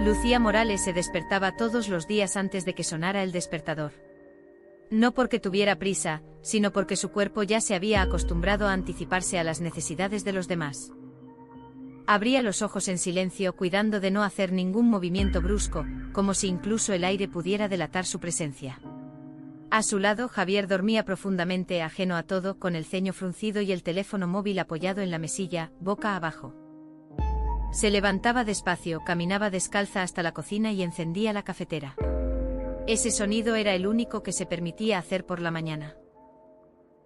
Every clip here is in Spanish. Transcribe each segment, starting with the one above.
Lucía Morales se despertaba todos los días antes de que sonara el despertador. No porque tuviera prisa, sino porque su cuerpo ya se había acostumbrado a anticiparse a las necesidades de los demás. Abría los ojos en silencio, cuidando de no hacer ningún movimiento brusco, como si incluso el aire pudiera delatar su presencia. A su lado, Javier dormía profundamente, ajeno a todo, con el ceño fruncido y el teléfono móvil apoyado en la mesilla, boca abajo. Se levantaba despacio, caminaba descalza hasta la cocina y encendía la cafetera. Ese sonido era el único que se permitía hacer por la mañana.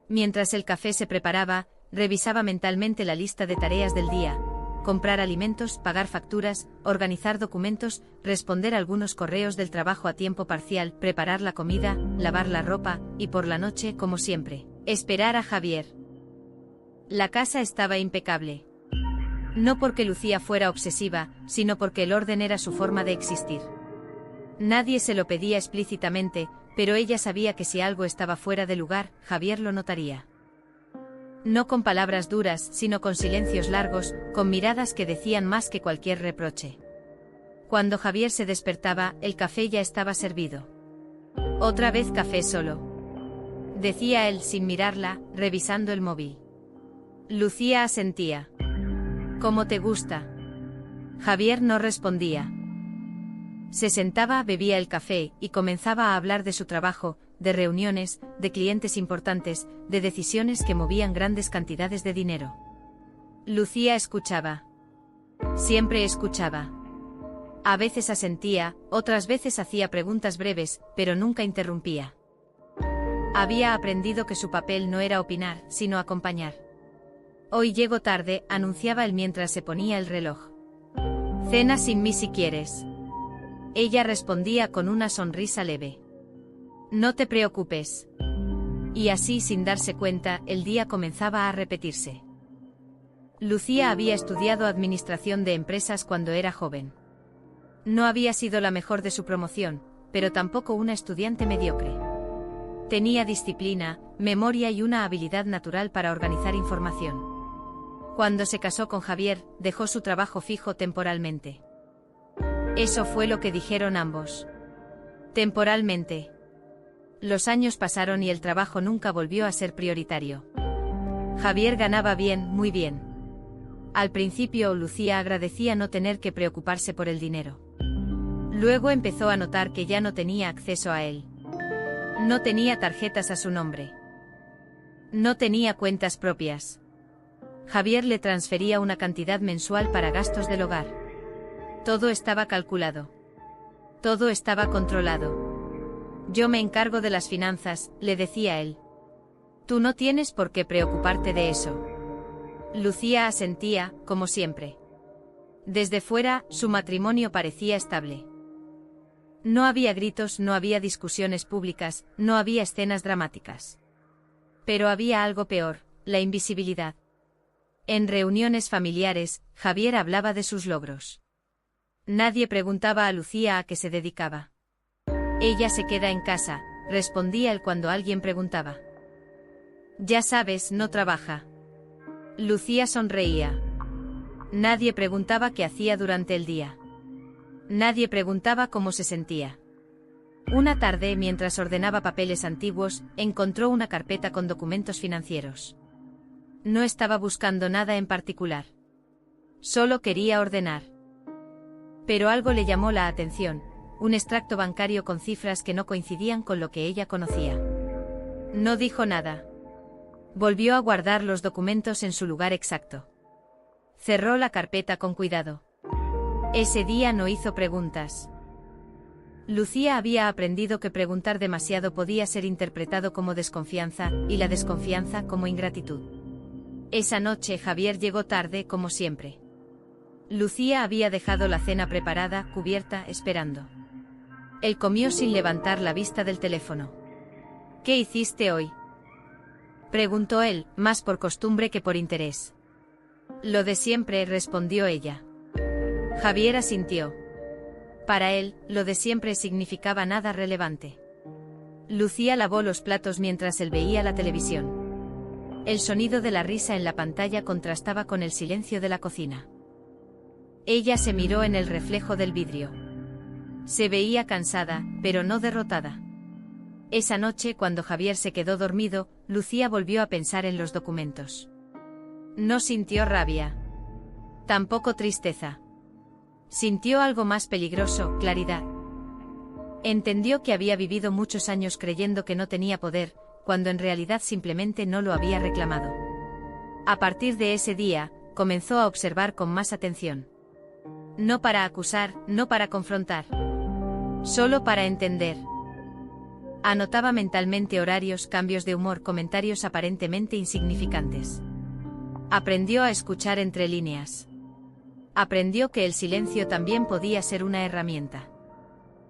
Mientras el café se preparaba, revisaba mentalmente la lista de tareas del día: comprar alimentos, pagar facturas, organizar documentos, responder algunos correos del trabajo a tiempo parcial, preparar la comida, lavar la ropa, y por la noche, como siempre, esperar a Javier. La casa estaba impecable. No porque Lucía fuera obsesiva, sino porque el orden era su forma de existir. Nadie se lo pedía explícitamente, pero ella sabía que si algo estaba fuera de lugar, Javier lo notaría. No con palabras duras, sino con silencios largos, con miradas que decían más que cualquier reproche. Cuando Javier se despertaba, el café ya estaba servido. «Otra vez café solo», decía él sin mirarla, revisando el móvil. Lucía asentía. «¿Cómo te gusta?». Javier no respondía. Se sentaba, bebía el café, y comenzaba a hablar de su trabajo, de reuniones, de clientes importantes, de decisiones que movían grandes cantidades de dinero. Lucía escuchaba. Siempre escuchaba. A veces asentía, otras veces hacía preguntas breves, pero nunca interrumpía. Había aprendido que su papel no era opinar, sino acompañar. «Hoy llego tarde», anunciaba él mientras se ponía el reloj. «Cena sin mí si quieres». Ella respondía con una sonrisa leve. «No te preocupes». Y así, sin darse cuenta, el día comenzaba a repetirse. Lucía había estudiado administración de empresas cuando era joven. No había sido la mejor de su promoción, pero tampoco una estudiante mediocre. Tenía disciplina, memoria y una habilidad natural para organizar información. Cuando se casó con Javier, dejó su trabajo fijo temporalmente. Eso fue lo que dijeron ambos. Temporalmente. Los años pasaron y el trabajo nunca volvió a ser prioritario. Javier ganaba bien, muy bien. Al principio, Lucía agradecía no tener que preocuparse por el dinero. Luego empezó a notar que ya no tenía acceso a él. No tenía tarjetas a su nombre. No tenía cuentas propias. Javier le transfería una cantidad mensual para gastos del hogar. Todo estaba calculado. Todo estaba controlado. «Yo me encargo de las finanzas», le decía él. «Tú no tienes por qué preocuparte de eso». Lucía asentía, como siempre. Desde fuera, su matrimonio parecía estable. No había gritos, no había discusiones públicas, no había escenas dramáticas. Pero había algo peor: la invisibilidad. En reuniones familiares, Javier hablaba de sus logros. Nadie preguntaba a Lucía a qué se dedicaba. «Ella se queda en casa», respondía él cuando alguien preguntaba. «Ya sabes, no trabaja». Lucía sonreía. Nadie preguntaba qué hacía durante el día. Nadie preguntaba cómo se sentía. Una tarde, mientras ordenaba papeles antiguos, encontró una carpeta con documentos financieros. No estaba buscando nada en particular. Solo quería ordenar. Pero algo le llamó la atención: un extracto bancario con cifras que no coincidían con lo que ella conocía. No dijo nada. Volvió a guardar los documentos en su lugar exacto. Cerró la carpeta con cuidado. Ese día no hizo preguntas. Lucía había aprendido que preguntar demasiado podía ser interpretado como desconfianza, y la desconfianza como ingratitud. Esa noche Javier llegó tarde, como siempre. Lucía había dejado la cena preparada, cubierta, esperando. Él comió sin levantar la vista del teléfono. «¿Qué hiciste hoy?», preguntó él, más por costumbre que por interés. «Lo de siempre», respondió ella. Javier asintió. Para él, lo de siempre significaba nada relevante. Lucía lavó los platos mientras él veía la televisión. El sonido de la risa en la pantalla contrastaba con el silencio de la cocina. Ella se miró en el reflejo del vidrio. Se veía cansada, pero no derrotada. Esa noche, cuando Javier se quedó dormido, Lucía volvió a pensar en los documentos. No sintió rabia. Tampoco tristeza. Sintió algo más peligroso, claridad. Entendió que había vivido muchos años creyendo que no tenía poder, cuando en realidad simplemente no lo había reclamado. A partir de ese día, comenzó a observar con más atención. No para acusar, no para confrontar. Solo para entender. Anotaba mentalmente horarios, cambios de humor, comentarios aparentemente insignificantes. Aprendió a escuchar entre líneas. Aprendió que el silencio también podía ser una herramienta.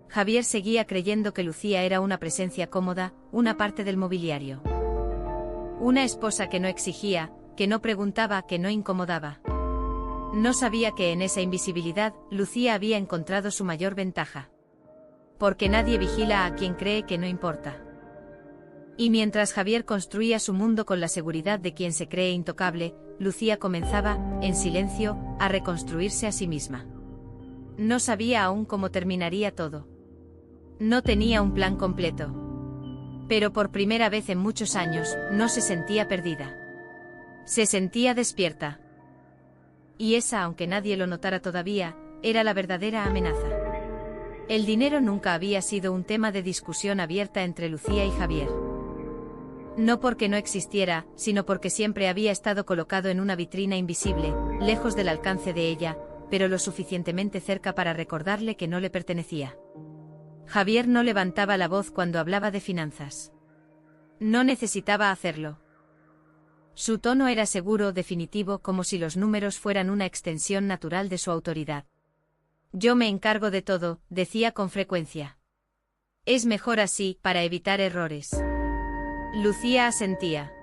Javier seguía creyendo que Lucía era una presencia cómoda, una parte del mobiliario. Una esposa que no exigía, que no preguntaba, que no incomodaba. No sabía que en esa invisibilidad, Lucía había encontrado su mayor ventaja. Porque nadie vigila a quien cree que no importa. Y mientras Javier construía su mundo con la seguridad de quien se cree intocable, Lucía comenzaba, en silencio, a reconstruirse a sí misma. No sabía aún cómo terminaría todo. No tenía un plan completo. Pero por primera vez en muchos años, no se sentía perdida. Se sentía despierta. Y esa, aunque nadie lo notara todavía, era la verdadera amenaza. El dinero nunca había sido un tema de discusión abierta entre Lucía y Javier. No porque no existiera, sino porque siempre había estado colocado en una vitrina invisible, lejos del alcance de ella, pero lo suficientemente cerca para recordarle que no le pertenecía. Javier no levantaba la voz cuando hablaba de finanzas. No necesitaba hacerlo. Su tono era seguro, definitivo, como si los números fueran una extensión natural de su autoridad. Yo me encargo de todo, decía con frecuencia. Es mejor así, para evitar errores. Lucía asentía.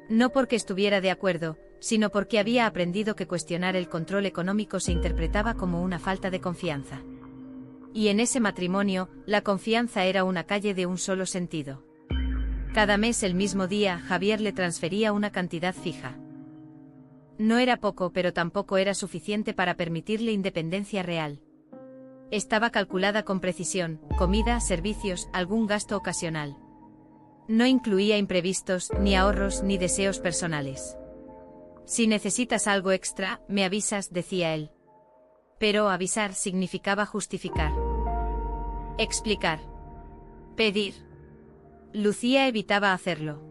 No porque estuviera de acuerdo, sino porque había aprendido que cuestionar el control económico se interpretaba como una falta de confianza. Y en ese matrimonio, la confianza era una calle de un solo sentido. Cada mes el mismo día, Javier le transfería una cantidad fija. No era poco, pero tampoco era suficiente para permitirle independencia real. Estaba calculada con precisión, comida, servicios, algún gasto ocasional. No incluía imprevistos, ni ahorros, ni deseos personales. Si necesitas algo extra, me avisas, decía él. Pero avisar significaba justificar. Explicar. Pedir. Lucía evitaba hacerlo.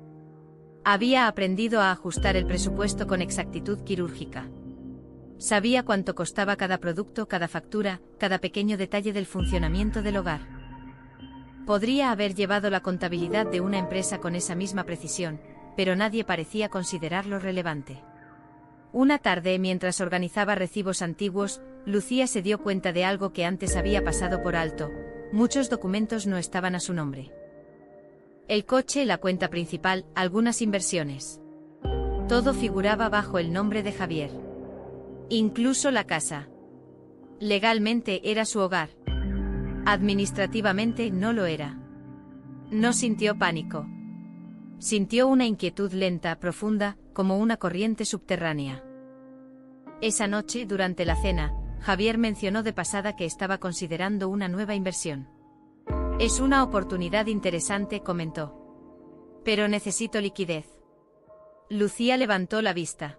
Había aprendido a ajustar el presupuesto con exactitud quirúrgica. Sabía cuánto costaba cada producto, cada factura, cada pequeño detalle del funcionamiento del hogar. Podría haber llevado la contabilidad de una empresa con esa misma precisión, pero nadie parecía considerarlo relevante. Una tarde, mientras organizaba recibos antiguos, Lucía se dio cuenta de algo que antes había pasado por alto: muchos documentos no estaban a su nombre. El coche, la cuenta principal, algunas inversiones. Todo figuraba bajo el nombre de Javier. Incluso la casa. Legalmente era su hogar. Administrativamente no lo era. No sintió pánico. Sintió una inquietud lenta, profunda, como una corriente subterránea. Esa noche, durante la cena, Javier mencionó de pasada que estaba considerando una nueva inversión. Es una oportunidad interesante, comentó. Pero necesito liquidez. Lucía levantó la vista.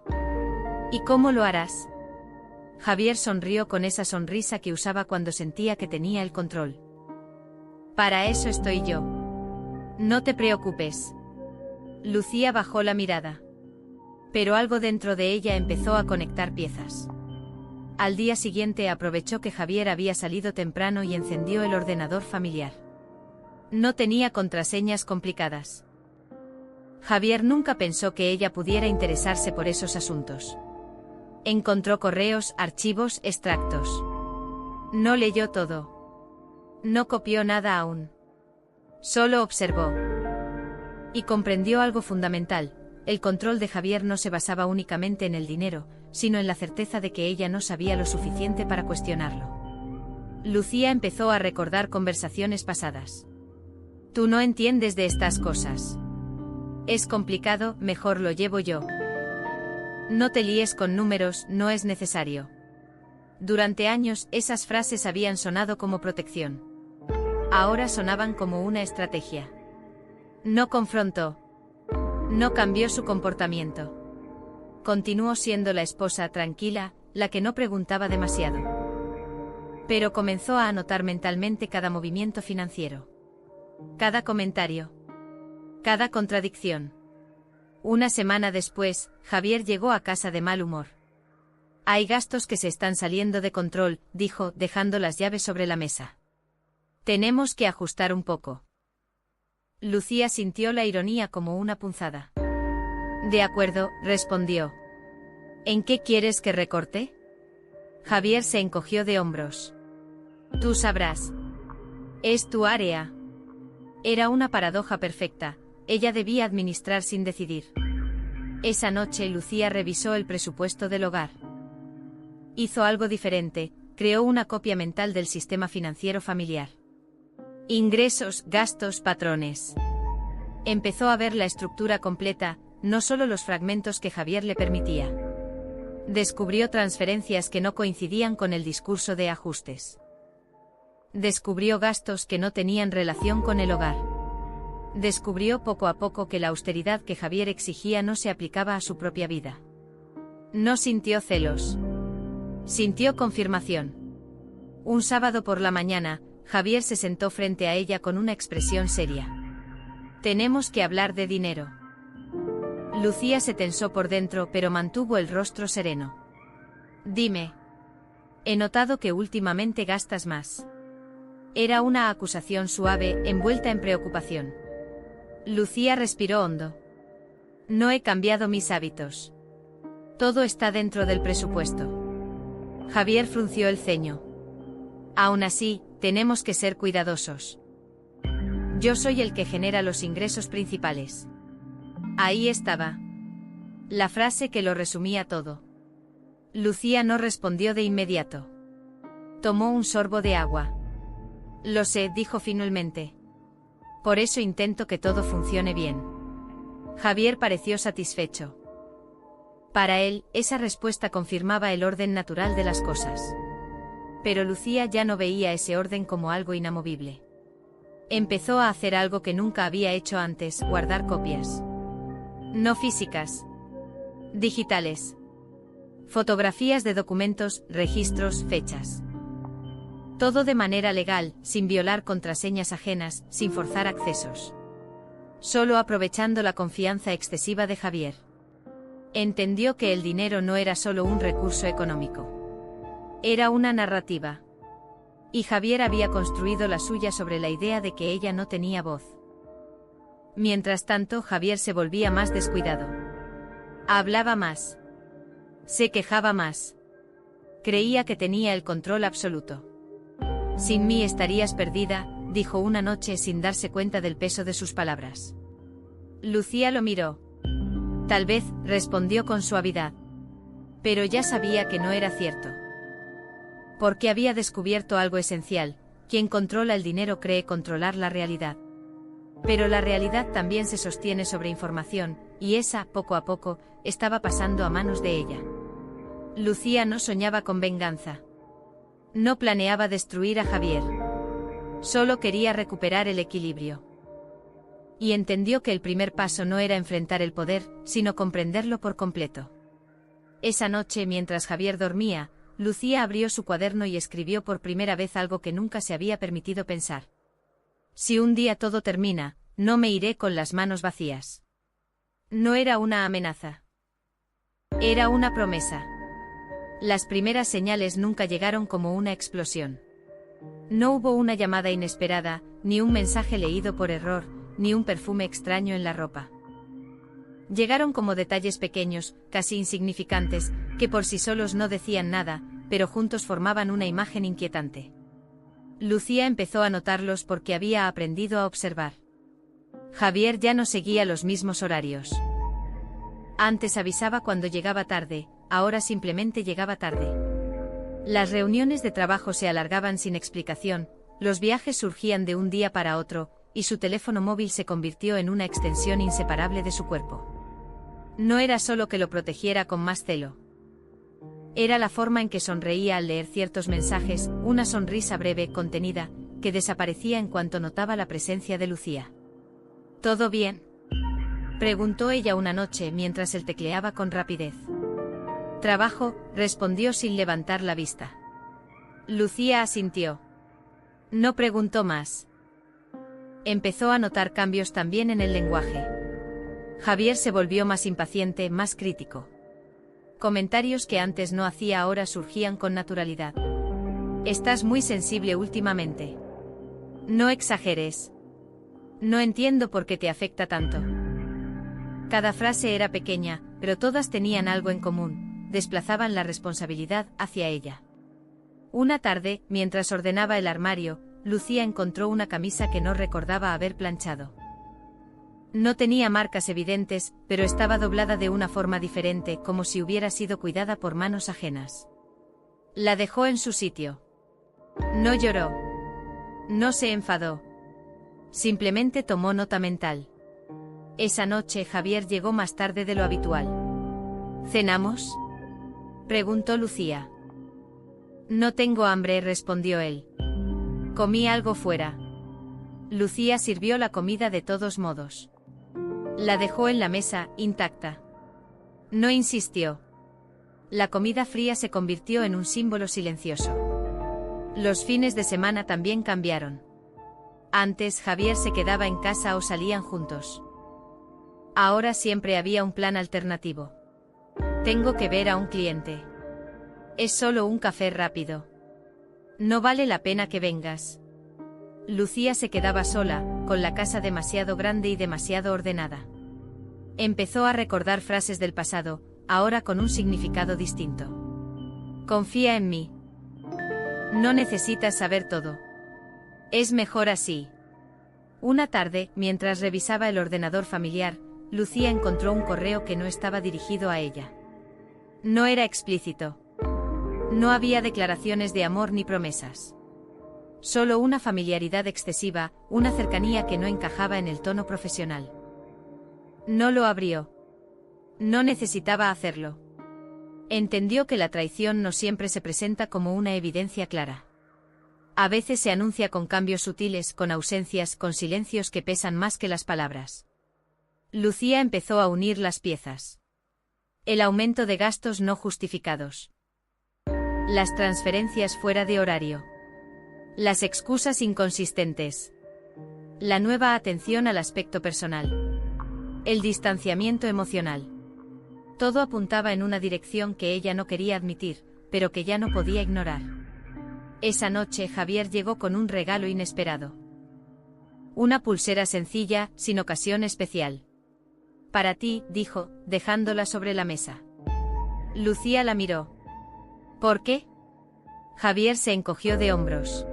¿Y cómo lo harás? Javier sonrió con esa sonrisa que usaba cuando sentía que tenía el control. Para eso estoy yo. No te preocupes. Lucía bajó la mirada. Pero algo dentro de ella empezó a conectar piezas. Al día siguiente aprovechó que Javier había salido temprano y encendió el ordenador familiar. No tenía contraseñas complicadas. Javier nunca pensó que ella pudiera interesarse por esos asuntos. Encontró correos, archivos, extractos. No leyó todo. No copió nada aún. Solo observó. Y comprendió algo fundamental: el control de Javier no se basaba únicamente en el dinero, sino en la certeza de que ella no sabía lo suficiente para cuestionarlo. Lucía empezó a recordar conversaciones pasadas. Tú no entiendes de estas cosas. Es complicado, mejor lo llevo yo. No te líes con números, no es necesario. Durante años, esas frases habían sonado como protección. Ahora sonaban como una estrategia. No confrontó. No cambió su comportamiento. Continuó siendo la esposa tranquila, la que no preguntaba demasiado. Pero comenzó a anotar mentalmente cada movimiento financiero. Cada comentario. Cada contradicción. Una semana después, Javier llegó a casa de mal humor. Hay gastos que se están saliendo de control, dijo, dejando las llaves sobre la mesa. Tenemos que ajustar un poco. Lucía sintió la ironía como una punzada. De acuerdo, respondió. ¿En qué quieres que recorte? Javier se encogió de hombros. Tú sabrás. Es tu área. Era una paradoja perfecta. Ella debía administrar sin decidir. Esa noche Lucía revisó el presupuesto del hogar. Hizo algo diferente, creó una copia mental del sistema financiero familiar. Ingresos, gastos, patrones. Empezó a ver la estructura completa, no solo los fragmentos que Javier le permitía. Descubrió transferencias que no coincidían con el discurso de ajustes. Descubrió gastos que no tenían relación con el hogar. Descubrió poco a poco que la austeridad que Javier exigía no se aplicaba a su propia vida. No sintió celos. Sintió confirmación. Un sábado por la mañana, Javier se sentó frente a ella con una expresión seria. Tenemos que hablar de dinero. Lucía se tensó por dentro, pero mantuvo el rostro sereno. Dime. He notado que últimamente gastas más. Era una acusación suave, envuelta en preocupación. Lucía respiró hondo. No he cambiado mis hábitos. Todo está dentro del presupuesto. Javier frunció el ceño. Aún así, tenemos que ser cuidadosos. Yo soy el que genera los ingresos principales. Ahí estaba. La frase que lo resumía todo. Lucía no respondió de inmediato. Tomó un sorbo de agua. Lo sé, dijo finalmente. Por eso intento que todo funcione bien. Javier pareció satisfecho. Para él, esa respuesta confirmaba el orden natural de las cosas. Pero Lucía ya no veía ese orden como algo inamovible. Empezó a hacer algo que nunca había hecho antes, guardar copias. No físicas. Digitales. Fotografías de documentos, registros, fechas. Todo de manera legal, sin violar contraseñas ajenas, sin forzar accesos. Solo aprovechando la confianza excesiva de Javier. Entendió que el dinero no era solo un recurso económico. Era una narrativa. Y Javier había construido la suya sobre la idea de que ella no tenía voz. Mientras tanto, Javier se volvía más descuidado. Hablaba más. Se quejaba más. Creía que tenía el control absoluto. Sin mí estarías perdida, dijo una noche sin darse cuenta del peso de sus palabras. Lucía lo miró. Tal vez, respondió con suavidad. Pero ya sabía que no era cierto. Porque había descubierto algo esencial: quien controla el dinero cree controlar la realidad. Pero la realidad también se sostiene sobre información, y esa, poco a poco, estaba pasando a manos de ella. Lucía no soñaba con venganza. No planeaba destruir a Javier. Solo quería recuperar el equilibrio. Y entendió que el primer paso no era enfrentar el poder, sino comprenderlo por completo. Esa noche, mientras Javier dormía, Lucía abrió su cuaderno y escribió por primera vez algo que nunca se había permitido pensar. Si un día todo termina, no me iré con las manos vacías. No era una amenaza. Era una promesa. Las primeras señales nunca llegaron como una explosión. No hubo una llamada inesperada, ni un mensaje leído por error, ni un perfume extraño en la ropa. Llegaron como detalles pequeños, casi insignificantes, que por sí solos no decían nada, pero juntos formaban una imagen inquietante. Lucía empezó a notarlos porque había aprendido a observar. Javier ya no seguía los mismos horarios. Antes avisaba cuando llegaba tarde, ahora simplemente llegaba tarde. Las reuniones de trabajo se alargaban sin explicación, los viajes surgían de un día para otro, y su teléfono móvil se convirtió en una extensión inseparable de su cuerpo. No era solo que lo protegiera con más celo. Era la forma en que sonreía al leer ciertos mensajes, una sonrisa breve, contenida, que desaparecía en cuanto notaba la presencia de Lucía. ¿Todo bien?, preguntó ella una noche mientras él tecleaba con rapidez. Trabajo, respondió sin levantar la vista. Lucía asintió. No preguntó más. Empezó a notar cambios también en el lenguaje. Javier se volvió más impaciente, más crítico. Comentarios que antes no hacía ahora surgían con naturalidad. Estás muy sensible últimamente. No exageres. No entiendo por qué te afecta tanto. Cada frase era pequeña, pero todas tenían algo en común, desplazaban la responsabilidad hacia ella. Una tarde, mientras ordenaba el armario, Lucía encontró una camisa que no recordaba haber planchado. No tenía marcas evidentes, pero estaba doblada de una forma diferente, como si hubiera sido cuidada por manos ajenas. La dejó en su sitio. No lloró. No se enfadó. Simplemente tomó nota mental. Esa noche Javier llegó más tarde de lo habitual. ¿Cenamos?, preguntó Lucía. No tengo hambre, respondió él. Comí algo fuera. Lucía sirvió la comida de todos modos. La dejó en la mesa, intacta. No insistió. La comida fría se convirtió en un símbolo silencioso. Los fines de semana también cambiaron. Antes Javier se quedaba en casa o salían juntos. Ahora siempre había un plan alternativo. Tengo que ver a un cliente. Es solo un café rápido. No vale la pena que vengas. Lucía se quedaba sola, con la casa demasiado grande y demasiado ordenada. Empezó a recordar frases del pasado, ahora con un significado distinto. Confía en mí. No necesitas saber todo. Es mejor así. Una tarde, mientras revisaba el ordenador familiar, Lucía encontró un correo que no estaba dirigido a ella. No era explícito. No había declaraciones de amor ni promesas. Solo una familiaridad excesiva, una cercanía que no encajaba en el tono profesional. No lo abrió. No necesitaba hacerlo. Entendió que la traición no siempre se presenta como una evidencia clara. A veces se anuncia con cambios sutiles, con ausencias, con silencios que pesan más que las palabras. Lucía empezó a unir las piezas. El aumento de gastos no justificados. Las transferencias fuera de horario. Las excusas inconsistentes. La nueva atención al aspecto personal. El distanciamiento emocional. Todo apuntaba en una dirección que ella no quería admitir, pero que ya no podía ignorar. Esa noche Javier llegó con un regalo inesperado. Una pulsera sencilla, sin ocasión especial. Para ti, dijo, dejándola sobre la mesa. Lucía la miró. ¿Por qué? Javier se encogió de hombros.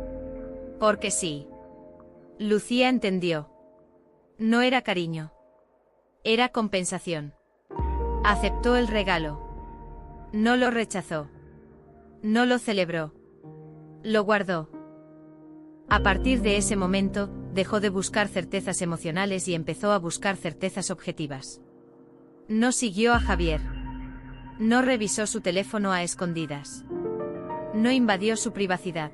Porque sí. Lucía entendió. No era cariño. Era compensación. Aceptó el regalo. No lo rechazó. No lo celebró. Lo guardó. A partir de ese momento, dejó de buscar certezas emocionales y empezó a buscar certezas objetivas. No siguió a Javier. No revisó su teléfono a escondidas. No invadió su privacidad.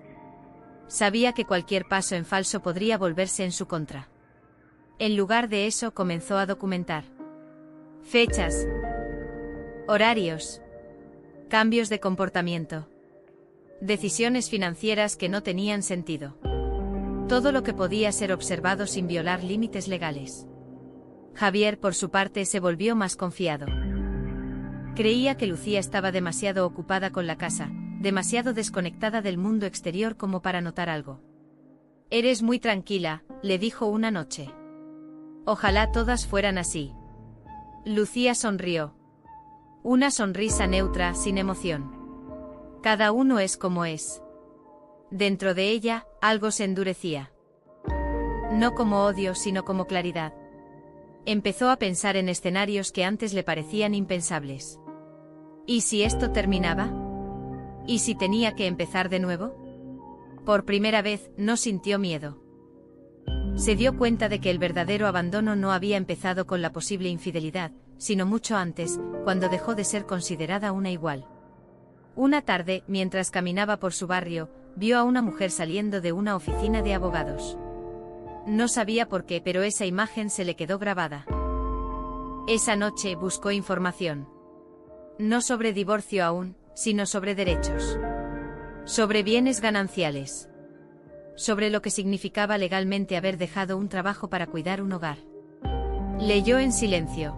Sabía que cualquier paso en falso podría volverse en su contra. En lugar de eso comenzó a documentar. Fechas. Horarios. Cambios de comportamiento. Decisiones financieras que no tenían sentido. Todo lo que podía ser observado sin violar límites legales. Javier, por su parte, se volvió más confiado. Creía que Lucía estaba demasiado ocupada con la casa, demasiado desconectada del mundo exterior como para notar algo. Eres muy tranquila, le dijo una noche. Ojalá todas fueran así. Lucía sonrió. Una sonrisa neutra, sin emoción. Cada uno es como es. Dentro de ella, algo se endurecía. No como odio, sino como claridad. Empezó a pensar en escenarios que antes le parecían impensables. ¿Y si esto terminaba? ¿Y si tenía que empezar de nuevo? Por primera vez, no sintió miedo. Se dio cuenta de que el verdadero abandono no había empezado con la posible infidelidad, sino mucho antes, cuando dejó de ser considerada una igual. Una tarde, mientras caminaba por su barrio, vio a una mujer saliendo de una oficina de abogados. No sabía por qué, pero esa imagen se le quedó grabada. Esa noche buscó información. No sobre divorcio aún, sino sobre derechos. Sobre bienes gananciales. Sobre lo que significaba legalmente haber dejado un trabajo para cuidar un hogar. Leyó en silencio.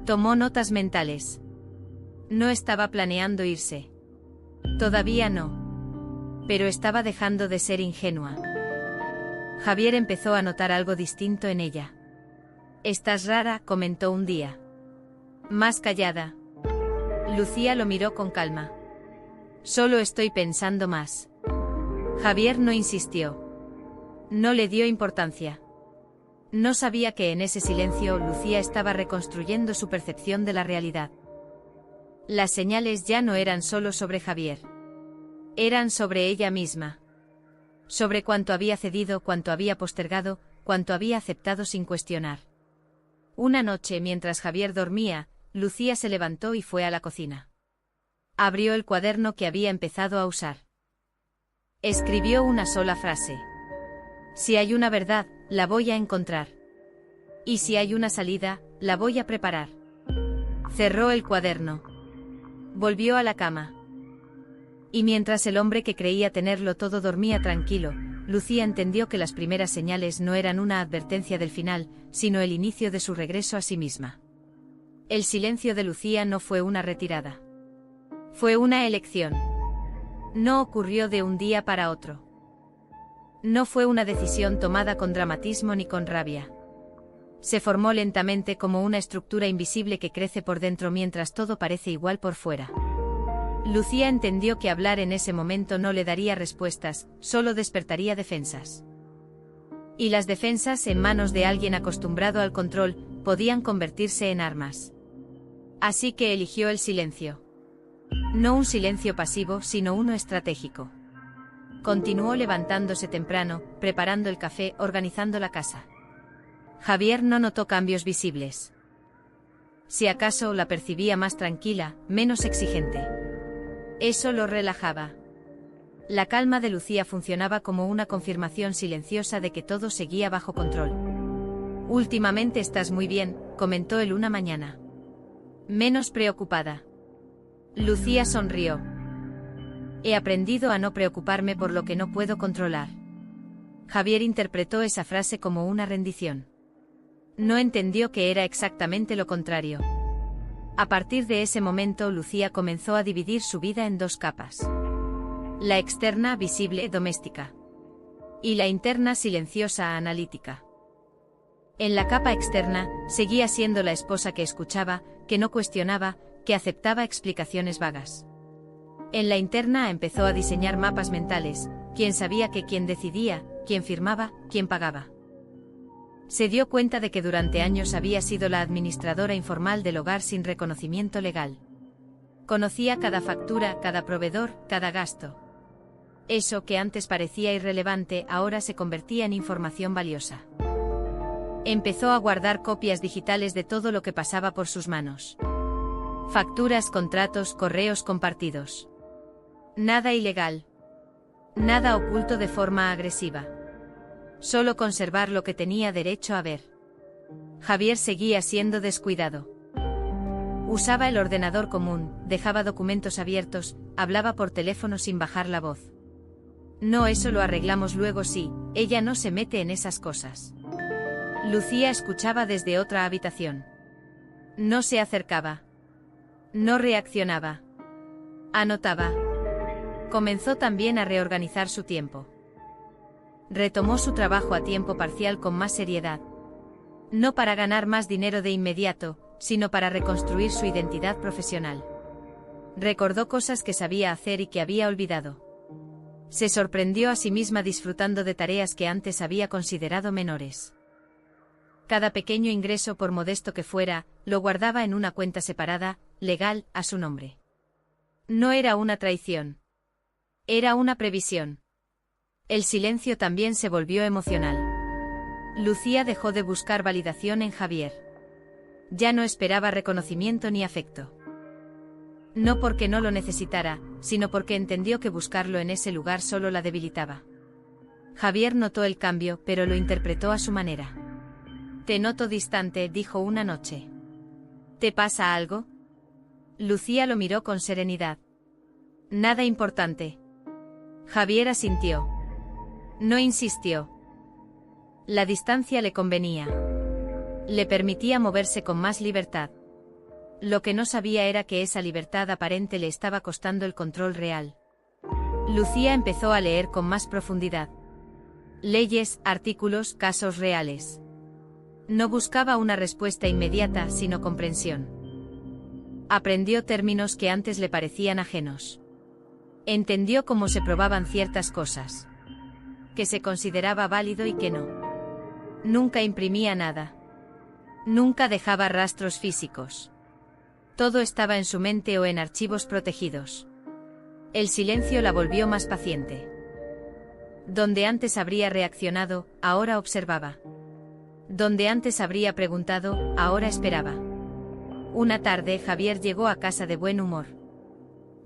Tomó notas mentales. No estaba planeando irse. Todavía no. Pero estaba dejando de ser ingenua. Javier empezó a notar algo distinto en ella. «Estás rara», comentó un día. Más callada. Lucía lo miró con calma. «Solo estoy pensando más». Javier no insistió. No le dio importancia. No sabía que en ese silencio Lucía estaba reconstruyendo su percepción de la realidad. Las señales ya no eran solo sobre Javier. Eran sobre ella misma. Sobre cuánto había cedido, cuánto había postergado, cuánto había aceptado sin cuestionar. Una noche, mientras Javier dormía, Lucía se levantó y fue a la cocina. Abrió el cuaderno que había empezado a usar. Escribió una sola frase. Si hay una verdad, la voy a encontrar. Y si hay una salida, la voy a preparar. Cerró el cuaderno. Volvió a la cama. Y mientras el hombre que creía tenerlo todo dormía tranquilo, Lucía entendió que las primeras señales no eran una advertencia del final, sino el inicio de su regreso a sí misma. El silencio de Lucía no fue una retirada. Fue una elección. No ocurrió de un día para otro. No fue una decisión tomada con dramatismo ni con rabia. Se formó lentamente como una estructura invisible que crece por dentro mientras todo parece igual por fuera. Lucía entendió que hablar en ese momento no le daría respuestas, solo despertaría defensas. Y las defensas, en manos de alguien acostumbrado al control, podían convertirse en armas. Así que eligió el silencio. No un silencio pasivo, sino uno estratégico. Continuó levantándose temprano, preparando el café, organizando la casa. Javier no notó cambios visibles. Si acaso la percibía más tranquila, menos exigente. Eso lo relajaba. La calma de Lucía funcionaba como una confirmación silenciosa de que todo seguía bajo control. Últimamente estás muy bien, comentó él una mañana. Menos preocupada. Lucía sonrió. He aprendido a no preocuparme por lo que no puedo controlar. Javier interpretó esa frase como una rendición. No entendió que era exactamente lo contrario. A partir de ese momento Lucía comenzó a dividir su vida en dos capas. La externa, visible, doméstica. Y la interna, silenciosa, analítica. En la capa externa, seguía siendo la esposa que escuchaba, que no cuestionaba, que aceptaba explicaciones vagas. En la interna empezó a diseñar mapas mentales, quién sabía qué, quién decidía, quién firmaba, quién pagaba. Se dio cuenta de que durante años había sido la administradora informal del hogar sin reconocimiento legal. Conocía cada factura, cada proveedor, cada gasto. Eso que antes parecía irrelevante ahora se convertía en información valiosa. Empezó a guardar copias digitales de todo lo que pasaba por sus manos. Facturas, contratos, correos compartidos. Nada ilegal. Nada oculto de forma agresiva. Solo conservar lo que tenía derecho a ver. Javier seguía siendo descuidado. Usaba el ordenador común, dejaba documentos abiertos, hablaba por teléfono sin bajar la voz. No, eso lo arreglamos luego, sí, ella no se mete en esas cosas. Lucía escuchaba desde otra habitación. No se acercaba. No reaccionaba. Anotaba. Comenzó también a reorganizar su tiempo. Retomó su trabajo a tiempo parcial con más seriedad. No para ganar más dinero de inmediato, sino para reconstruir su identidad profesional. Recordó cosas que sabía hacer y que había olvidado. Se sorprendió a sí misma disfrutando de tareas que antes había considerado menores. Cada pequeño ingreso, por modesto que fuera, lo guardaba en una cuenta separada, legal, a su nombre. No era una traición. Era una previsión. El silencio también se volvió emocional. Lucía dejó de buscar validación en Javier. Ya no esperaba reconocimiento ni afecto. No porque no lo necesitara, sino porque entendió que buscarlo en ese lugar solo la debilitaba. Javier notó el cambio, pero lo interpretó a su manera. «Te noto distante», dijo una noche. «¿Te pasa algo?» Lucía lo miró con serenidad. «Nada importante». Javier asintió. No insistió. La distancia le convenía. Le permitía moverse con más libertad. Lo que no sabía era que esa libertad aparente le estaba costando el control real. Lucía empezó a leer con más profundidad. Leyes, artículos, casos reales. No buscaba una respuesta inmediata, sino comprensión. Aprendió términos que antes le parecían ajenos. Entendió cómo se probaban ciertas cosas. Que se consideraba válido y que no. Nunca imprimía nada. Nunca dejaba rastros físicos. Todo estaba en su mente o en archivos protegidos. El silencio la volvió más paciente. Donde antes habría reaccionado, ahora observaba. Donde antes habría preguntado, ahora esperaba. Una tarde Javier llegó a casa de buen humor.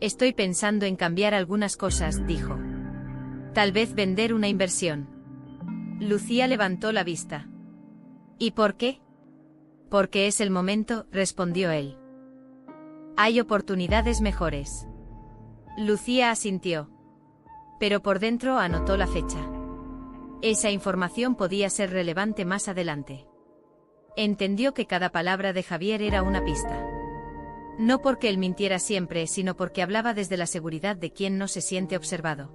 «Estoy pensando en cambiar algunas cosas», dijo. «Tal vez vender una inversión». Lucía levantó la vista. «¿Y por qué?» «Porque es el momento», respondió él. «Hay oportunidades mejores». Lucía asintió. Pero por dentro anotó la fecha. Esa información podía ser relevante más adelante. Entendió que cada palabra de Javier era una pista. No porque él mintiera siempre, sino porque hablaba desde la seguridad de quien no se siente observado.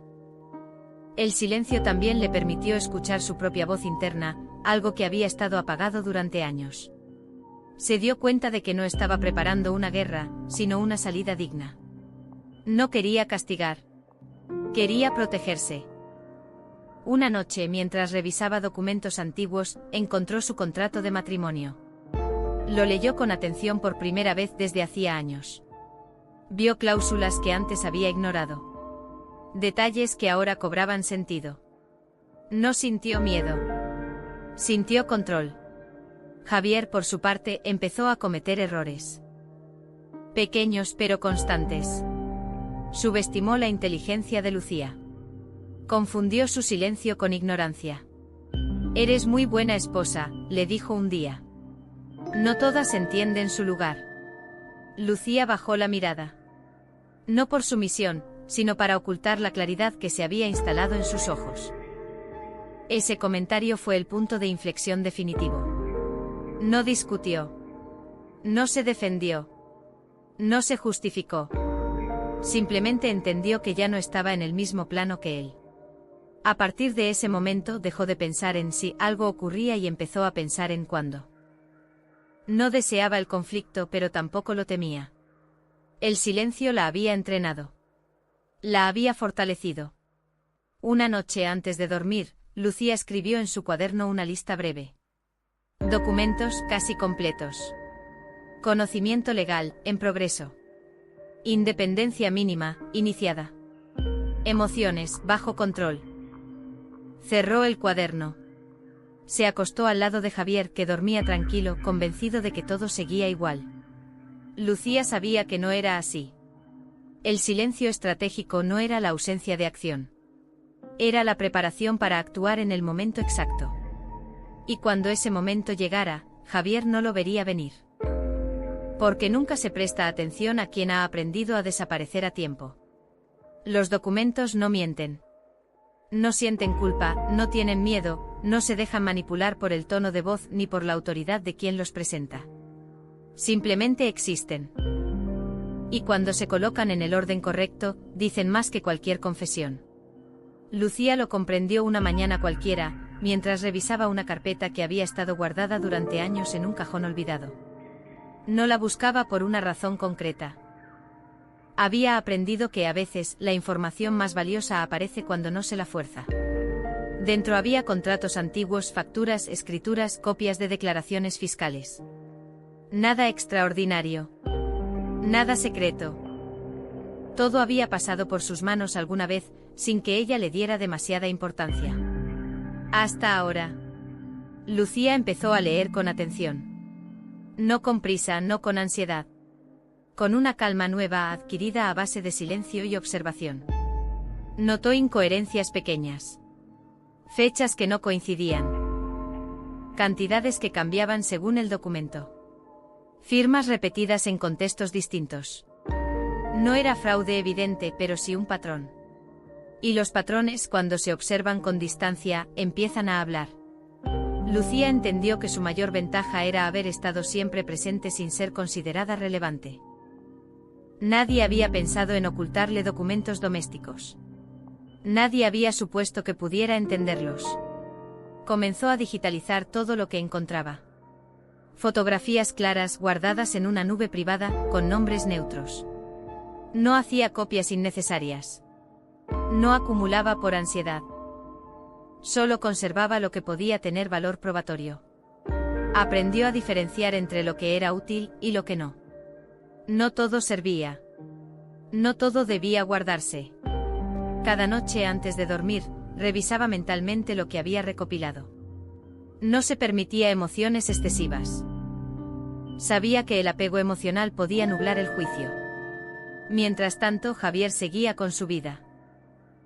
El silencio también le permitió escuchar su propia voz interna, algo que había estado apagado durante años. Se dio cuenta de que no estaba preparando una guerra, sino una salida digna. No quería castigar. Quería protegerse. Una noche, mientras revisaba documentos antiguos, encontró su contrato de matrimonio. Lo leyó con atención por primera vez desde hacía años. Vio cláusulas que antes había ignorado. Detalles que ahora cobraban sentido. No sintió miedo. Sintió control. Javier, por su parte, empezó a cometer errores. Pequeños pero constantes. Subestimó la inteligencia de Lucía. Confundió su silencio con ignorancia. «Eres muy buena esposa», le dijo un día. «No todas entienden su lugar». Lucía bajó la mirada. No por sumisión, sino para ocultar la claridad que se había instalado en sus ojos. Ese comentario fue el punto de inflexión definitivo. No discutió. No se defendió. No se justificó. Simplemente entendió que ya no estaba en el mismo plano que él. A partir de ese momento dejó de pensar en si algo ocurría y empezó a pensar en cuándo. No deseaba el conflicto, pero tampoco lo temía. El silencio la había entrenado. La había fortalecido. Una noche antes de dormir, Lucía escribió en su cuaderno una lista breve. Documentos casi completos. Conocimiento legal, en progreso. Independencia mínima, iniciada. Emociones, bajo control. Cerró el cuaderno. Se acostó al lado de Javier, que dormía tranquilo, convencido de que todo seguía igual. Lucía sabía que no era así. El silencio estratégico no era la ausencia de acción. Era la preparación para actuar en el momento exacto. Y cuando ese momento llegara, Javier no lo vería venir. Porque nunca se presta atención a quien ha aprendido a desaparecer a tiempo. Los documentos no mienten. No sienten culpa, no tienen miedo, no se dejan manipular por el tono de voz ni por la autoridad de quien los presenta. Simplemente existen. Y cuando se colocan en el orden correcto, dicen más que cualquier confesión. Lucía lo comprendió una mañana cualquiera, mientras revisaba una carpeta que había estado guardada durante años en un cajón olvidado. No la buscaba por una razón concreta. Había aprendido que a veces la información más valiosa aparece cuando no se la fuerza. Dentro había contratos antiguos, facturas, escrituras, copias de declaraciones fiscales. Nada extraordinario. Nada secreto. Todo había pasado por sus manos alguna vez, sin que ella le diera demasiada importancia. Hasta ahora. Lucía empezó a leer con atención. No con prisa, no con ansiedad. con una calma nueva adquirida a base de silencio y observación. Notó incoherencias pequeñas. Fechas que no coincidían. Cantidades que cambiaban según el documento. Firmas repetidas en contextos distintos. No era fraude evidente, pero sí un patrón. Y los patrones, cuando se observan con distancia, empiezan a hablar. Lucía entendió que su mayor ventaja era haber estado siempre presente sin ser considerada relevante. Nadie había pensado en ocultarle documentos domésticos. Nadie había supuesto que pudiera entenderlos. Comenzó a digitalizar todo lo que encontraba. Fotografías claras guardadas en una nube privada, con nombres neutros. No hacía copias innecesarias. No acumulaba por ansiedad. Solo conservaba lo que podía tener valor probatorio. Aprendió a diferenciar entre lo que era útil y lo que no. No todo servía. No todo debía guardarse. Cada noche antes de dormir, revisaba mentalmente lo que había recopilado. No se permitía emociones excesivas. Sabía que el apego emocional podía nublar el juicio. Mientras tanto, Javier seguía con su vida.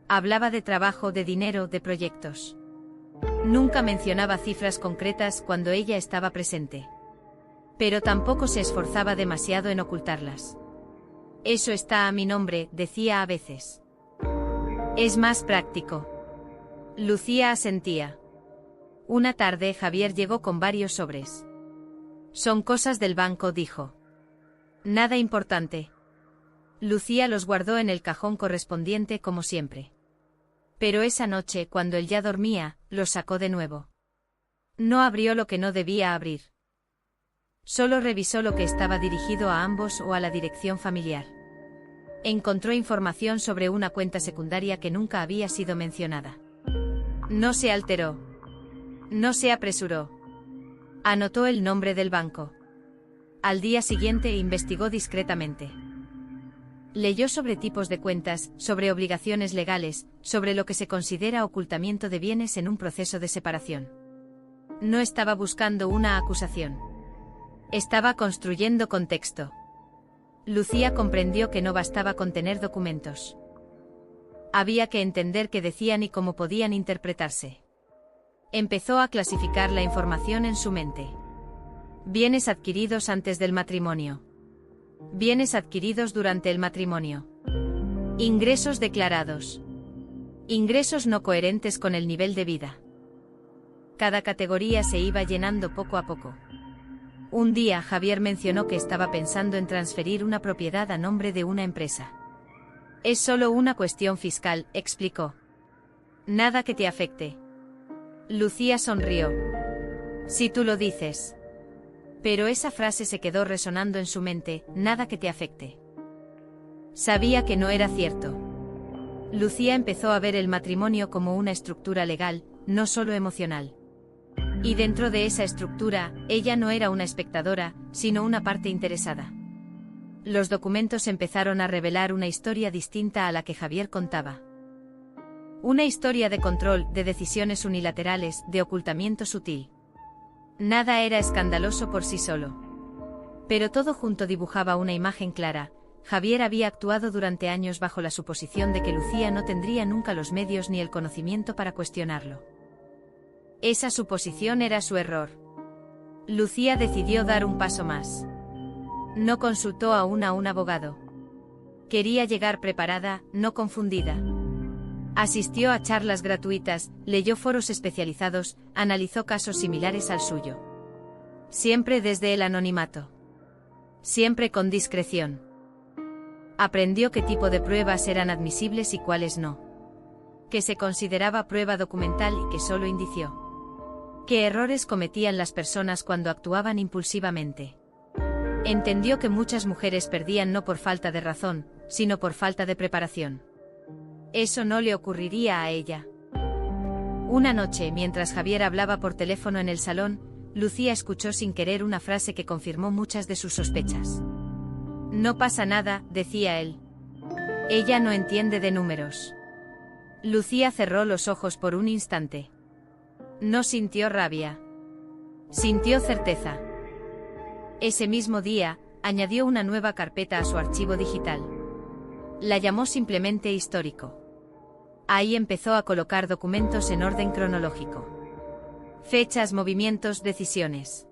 Hablaba de trabajo, de dinero, de proyectos. Nunca mencionaba cifras concretas cuando ella estaba presente. Pero tampoco se esforzaba demasiado en ocultarlas. Eso está a mi nombre, decía a veces. Es más práctico. Lucía asentía. Una tarde Javier llegó con varios sobres. Son cosas del banco, dijo. Nada importante. Lucía los guardó en el cajón correspondiente como siempre. Pero esa noche, cuando él ya dormía, los sacó de nuevo. No abrió lo que no debía abrir. Solo revisó lo que estaba dirigido a ambos o a la dirección familiar. Encontró información sobre una cuenta secundaria que nunca había sido mencionada. No se alteró. No se apresuró. Anotó el nombre del banco. Al día siguiente investigó discretamente. Leyó sobre tipos de cuentas, sobre obligaciones legales, sobre lo que se considera ocultamiento de bienes en un proceso de separación. No estaba buscando una acusación. Estaba construyendo contexto. Lucía comprendió que no bastaba con tener documentos. Había que entender qué decían y cómo podían interpretarse. Empezó a clasificar la información en su mente. Bienes adquiridos antes del matrimonio. Bienes adquiridos durante el matrimonio. Ingresos declarados. Ingresos no coherentes con el nivel de vida. Cada categoría se iba llenando poco a poco. Un día Javier mencionó que estaba pensando en transferir una propiedad a nombre de una empresa. Es solo una cuestión fiscal, explicó. Nada que te afecte. Lucía sonrió. Si tú lo dices. Pero esa frase se quedó resonando en su mente, nada que te afecte. Sabía que no era cierto. Lucía empezó a ver el matrimonio como una estructura legal, no solo emocional. Y dentro de esa estructura, ella no era una espectadora, sino una parte interesada. Los documentos empezaron a revelar una historia distinta a la que Javier contaba. Una historia de control, de decisiones unilaterales, de ocultamiento sutil. Nada era escandaloso por sí solo. Pero todo junto dibujaba una imagen clara. Javier había actuado durante años bajo la suposición de que Lucía no tendría nunca los medios ni el conocimiento para cuestionarlo. Esa suposición era su error. Lucía decidió dar un paso más. No consultó aún a un abogado. Quería llegar preparada, no confundida. Asistió a charlas gratuitas, leyó foros especializados, analizó casos similares al suyo. Siempre desde el anonimato. Siempre con discreción. Aprendió qué tipo de pruebas eran admisibles y cuáles no. Que se consideraba prueba documental y que solo indició. Qué errores cometían las personas cuando actuaban impulsivamente. Entendió que muchas mujeres perdían no por falta de razón, sino por falta de preparación. Eso no le ocurriría a ella. Una noche, mientras Javier hablaba por teléfono en el salón, Lucía escuchó sin querer una frase que confirmó muchas de sus sospechas. No pasa nada, decía él. Ella no entiende de números. Lucía cerró los ojos por un instante. No sintió rabia. Sintió certeza. Ese mismo día, añadió una nueva carpeta a su archivo digital. La llamó simplemente histórico. Ahí empezó a colocar documentos en orden cronológico. Fechas, movimientos, decisiones.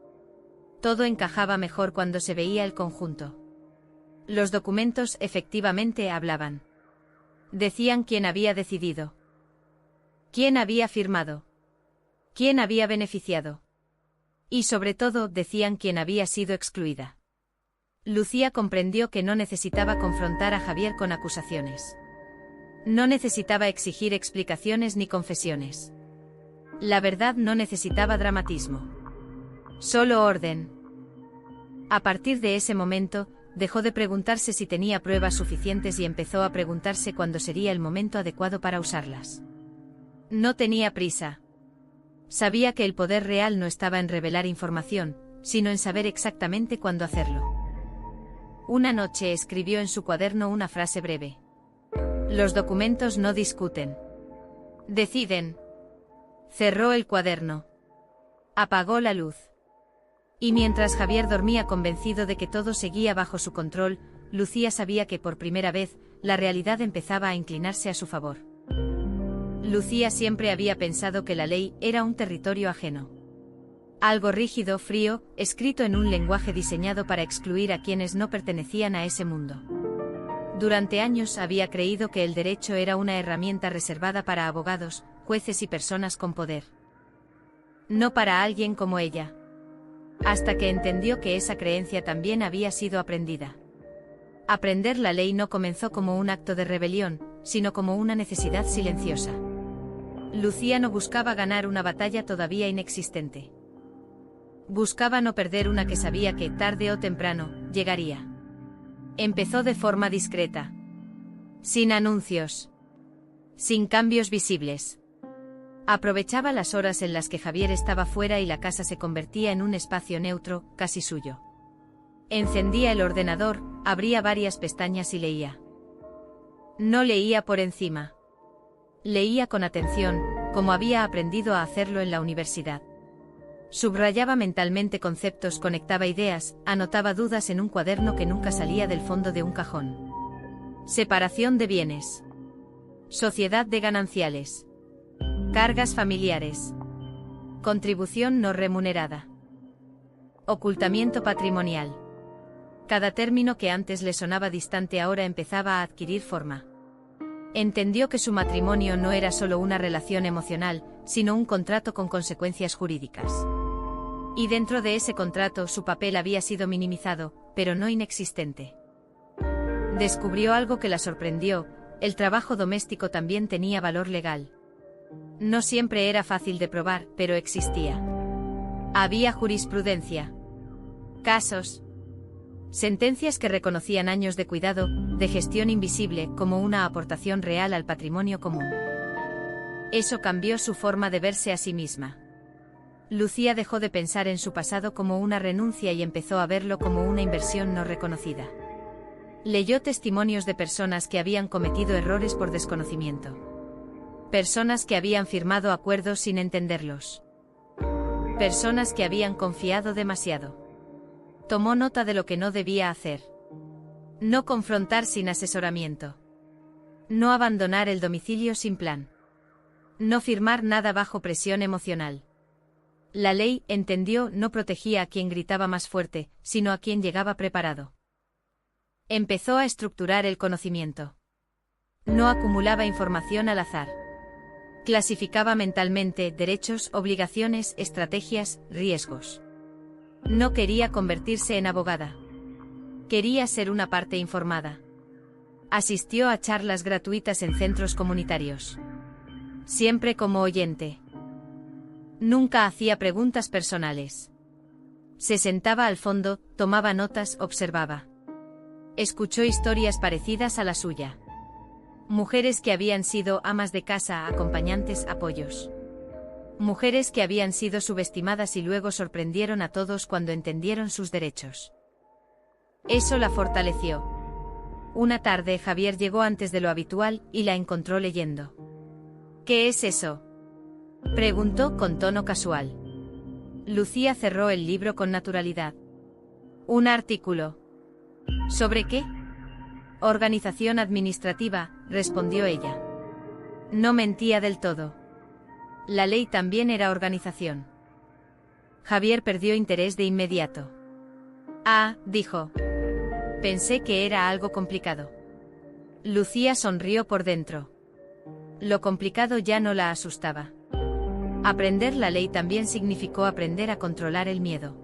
Todo encajaba mejor cuando se veía el conjunto. Los documentos efectivamente hablaban. Decían quién había decidido. Quién había firmado. Quién había beneficiado. Y sobre todo decían quién había sido excluida. Lucía comprendió que no necesitaba confrontar a Javier con acusaciones. No necesitaba exigir explicaciones ni confesiones. La verdad no necesitaba dramatismo. Solo orden. A partir de ese momento, dejó de preguntarse si tenía pruebas suficientes y empezó a preguntarse cuándo sería el momento adecuado para usarlas. No tenía prisa. Sabía que el poder real no estaba en revelar información, sino en saber exactamente cuándo hacerlo. Una noche escribió en su cuaderno una frase breve. Los documentos no discuten. Deciden. Cerró el cuaderno. Apagó la luz. Y mientras Javier dormía convencido de que todo seguía bajo su control, Lucía sabía que por primera vez, la realidad empezaba a inclinarse a su favor. Lucía siempre había pensado que la ley era un territorio ajeno. Algo rígido, frío, escrito en un lenguaje diseñado para excluir a quienes no pertenecían a ese mundo. Durante años había creído que el derecho era una herramienta reservada para abogados, jueces y personas con poder. No para alguien como ella. Hasta que entendió que esa creencia también había sido aprendida. Aprender la ley no comenzó como un acto de rebelión, sino como una necesidad silenciosa. Lucía no buscaba ganar una batalla todavía inexistente. Buscaba no perder una que sabía que, tarde o temprano, llegaría. Empezó de forma discreta. Sin anuncios. Sin cambios visibles. Aprovechaba las horas en las que Javier estaba fuera y la casa se convertía en un espacio neutro, casi suyo. Encendía el ordenador, abría varias pestañas y leía. No leía por encima. Leía con atención, como había aprendido a hacerlo en la universidad. Subrayaba mentalmente conceptos, conectaba ideas, anotaba dudas en un cuaderno que nunca salía del fondo de un cajón. Separación de bienes. Sociedad de gananciales. Cargas familiares. Contribución no remunerada. Ocultamiento patrimonial. Cada término que antes le sonaba distante ahora empezaba a adquirir forma. Entendió que su matrimonio no era solo una relación emocional, sino un contrato con consecuencias jurídicas. Y dentro de ese contrato su papel había sido minimizado, pero no inexistente. Descubrió algo que la sorprendió: el trabajo doméstico también tenía valor legal. No siempre era fácil de probar, pero existía. Había jurisprudencia. Casos. Sentencias que reconocían años de cuidado, de gestión invisible, como una aportación real al patrimonio común. Eso cambió su forma de verse a sí misma. Lucía dejó de pensar en su pasado como una renuncia y empezó a verlo como una inversión no reconocida. Leyó testimonios de personas que habían cometido errores por desconocimiento. Personas que habían firmado acuerdos sin entenderlos. Personas que habían confiado demasiado. Tomó nota de lo que no debía hacer. No confrontar sin asesoramiento. No abandonar el domicilio sin plan. No firmar nada bajo presión emocional. La ley, entendió, no protegía a quien gritaba más fuerte, sino a quien llegaba preparado. Empezó a estructurar el conocimiento. No acumulaba información al azar. Clasificaba mentalmente derechos, obligaciones, estrategias, riesgos. No quería convertirse en abogada. Quería ser una parte informada. Asistió a charlas gratuitas en centros comunitarios. Siempre como oyente. Nunca hacía preguntas personales. Se sentaba al fondo, tomaba notas, observaba. Escuchó historias parecidas a la suya. Mujeres que habían sido amas de casa, acompañantes, apoyos. Mujeres que habían sido subestimadas y luego sorprendieron a todos cuando entendieron sus derechos. Eso la fortaleció. Una tarde Javier llegó antes de lo habitual y la encontró leyendo. ¿Qué es eso?, preguntó con tono casual. Lucía cerró el libro con naturalidad. Un artículo. ¿Sobre qué? Organización administrativa, respondió ella. No mentía del todo. La ley también era organización. Javier perdió interés de inmediato. Ah, dijo. Pensé que era algo complicado. Lucía sonrió por dentro. Lo complicado ya no la asustaba. Aprender la ley también significó aprender a controlar el miedo.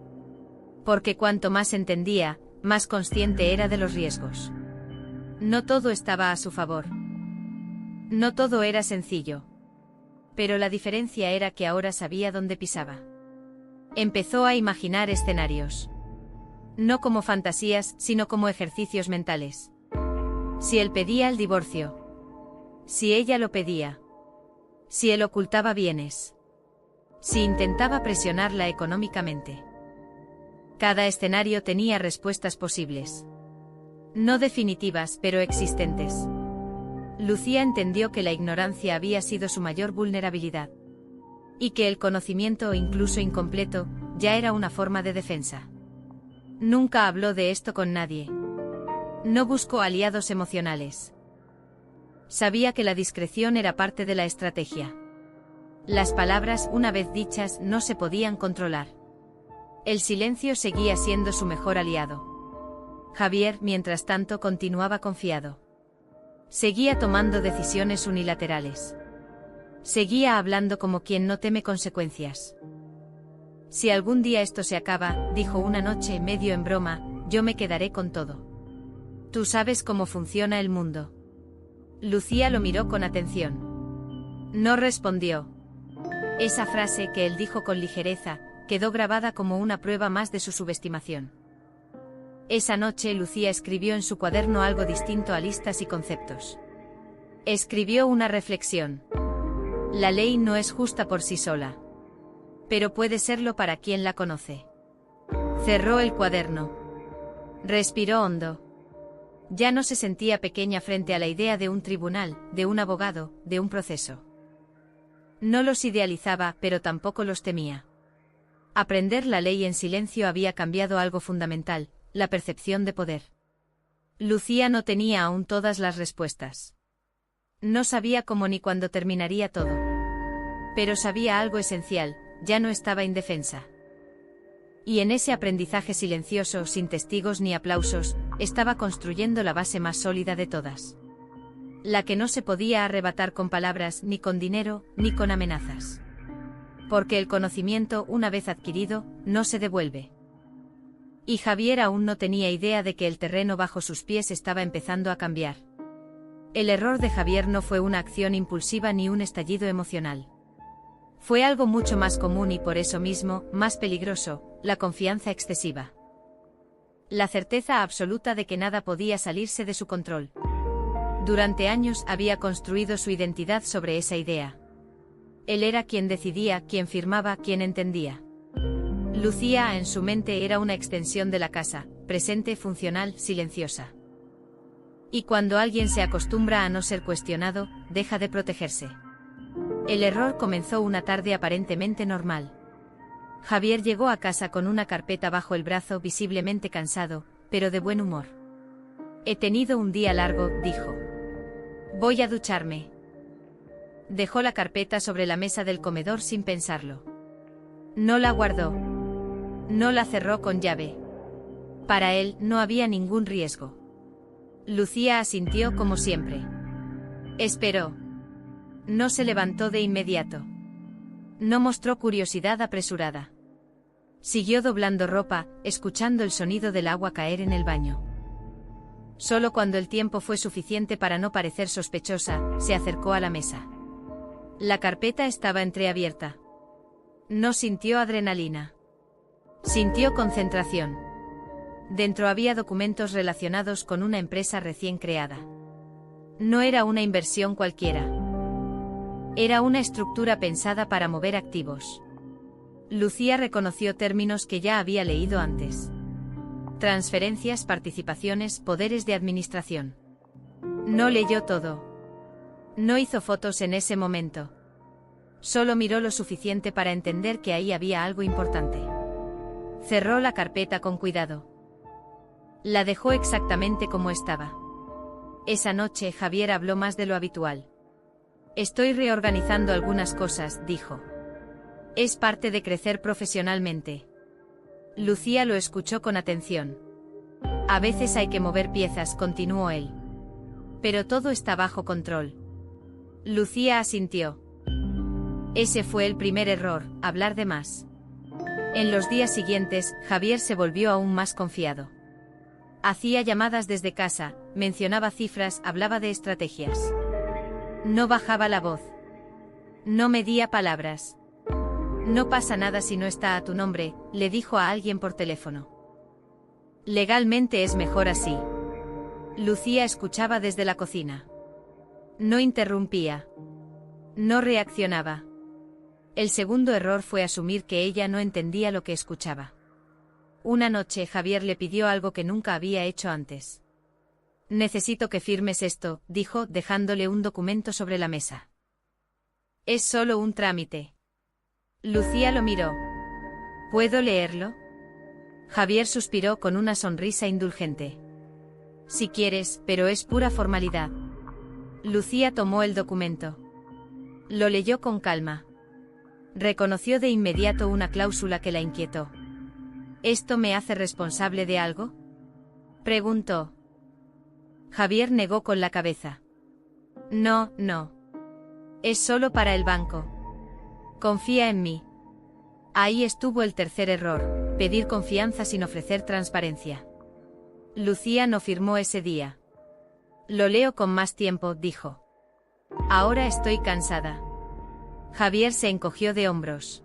Porque cuanto más entendía, más consciente era de los riesgos. No todo estaba a su favor. No todo era sencillo. Pero la diferencia era que ahora sabía dónde pisaba. Empezó a imaginar escenarios. No como fantasías, sino como ejercicios mentales. Si él pedía el divorcio. Si ella lo pedía. Si él ocultaba bienes. Si intentaba presionarla económicamente. Cada escenario tenía respuestas posibles. No definitivas, pero existentes. Lucía entendió que la ignorancia había sido su mayor vulnerabilidad. Y que el conocimiento, incluso incompleto, ya era una forma de defensa. Nunca habló de esto con nadie. No buscó aliados emocionales. Sabía que la discreción era parte de la estrategia. Las palabras, una vez dichas, no se podían controlar. El silencio seguía siendo su mejor aliado. Javier, mientras tanto, continuaba confiado. Seguía tomando decisiones unilaterales. Seguía hablando como quien no teme consecuencias. Si algún día esto se acaba, dijo una noche, medio en broma, yo me quedaré con todo. Tú sabes cómo funciona el mundo. Lucía lo miró con atención. No respondió. Esa frase, que él dijo con ligereza, quedó grabada como una prueba más de su subestimación. Esa noche Lucía escribió en su cuaderno algo distinto a listas y conceptos. Escribió una reflexión. La ley no es justa por sí sola. Pero puede serlo para quien la conoce. Cerró el cuaderno. Respiró hondo. Ya no se sentía pequeña frente a la idea de un tribunal, de un abogado, de un proceso. No los idealizaba, pero tampoco los temía. Aprender la ley en silencio había cambiado algo fundamental, la percepción de poder. Lucía no tenía aún todas las respuestas. No sabía cómo ni cuándo terminaría todo. Pero sabía algo esencial, ya no estaba indefensa. Y en ese aprendizaje silencioso, sin testigos ni aplausos, estaba construyendo la base más sólida de todas. La que no se podía arrebatar con palabras, ni con dinero, ni con amenazas. Porque el conocimiento, una vez adquirido, no se devuelve. Y Javier aún no tenía idea de que el terreno bajo sus pies estaba empezando a cambiar. El error de Javier no fue una acción impulsiva ni un estallido emocional. Fue algo mucho más común y por eso mismo, más peligroso, la confianza excesiva. La certeza absoluta de que nada podía salirse de su control. Durante años había construido su identidad sobre esa idea. Él era quien decidía, quien firmaba, quien entendía. Lucía en su mente era una extensión de la casa, presente, funcional, silenciosa. Y cuando alguien se acostumbra a no ser cuestionado, deja de protegerse. El error comenzó una tarde aparentemente normal. Javier llegó a casa con una carpeta bajo el brazo, visiblemente cansado, pero de buen humor. He tenido un día largo, dijo. Voy a ducharme. Dejó la carpeta sobre la mesa del comedor sin pensarlo. No la guardó. No la cerró con llave. Para él no había ningún riesgo. Lucía asintió como siempre. Esperó. No se levantó de inmediato. No mostró curiosidad apresurada. Siguió doblando ropa, escuchando el sonido del agua caer en el baño. Solo cuando el tiempo fue suficiente para no parecer sospechosa, se acercó a la mesa. La carpeta estaba entreabierta. No sintió adrenalina. Sintió concentración. Dentro había documentos relacionados con una empresa recién creada. No era una inversión cualquiera. Era una estructura pensada para mover activos. Lucía reconoció términos que ya había leído antes. Transferencias, participaciones, poderes de administración. No leyó todo. No hizo fotos en ese momento. Solo miró lo suficiente para entender que ahí había algo importante. Cerró la carpeta con cuidado. La dejó exactamente como estaba. Esa noche Javier habló más de lo habitual. Estoy reorganizando algunas cosas, dijo. Es parte de crecer profesionalmente. Lucía lo escuchó con atención. A veces hay que mover piezas, continuó él. Pero todo está bajo control. Lucía asintió. Ese fue el primer error, hablar de más. En los días siguientes, Javier se volvió aún más confiado. Hacía llamadas desde casa, mencionaba cifras, hablaba de estrategias. No bajaba la voz. No medía palabras. No pasa nada si no está a tu nombre, le dijo a alguien por teléfono. Legalmente es mejor así. Lucía escuchaba desde la cocina. No interrumpía. No reaccionaba. El segundo error fue asumir que ella no entendía lo que escuchaba. Una noche Javier le pidió algo que nunca había hecho antes. Necesito que firmes esto, dijo, dejándole un documento sobre la mesa. Es solo un trámite. Lucía lo miró. ¿Puedo leerlo? Javier suspiró con una sonrisa indulgente. Si quieres, pero es pura formalidad. Lucía tomó el documento. Lo leyó con calma. Reconoció de inmediato una cláusula que la inquietó. ¿Esto me hace responsable de algo?, preguntó. Javier negó con la cabeza. No, no. Es solo para el banco. Confía en mí. Ahí estuvo el tercer error, pedir confianza sin ofrecer transparencia. Lucía no firmó ese día. Lo leo con más tiempo, dijo. Ahora estoy cansada. Javier se encogió de hombros.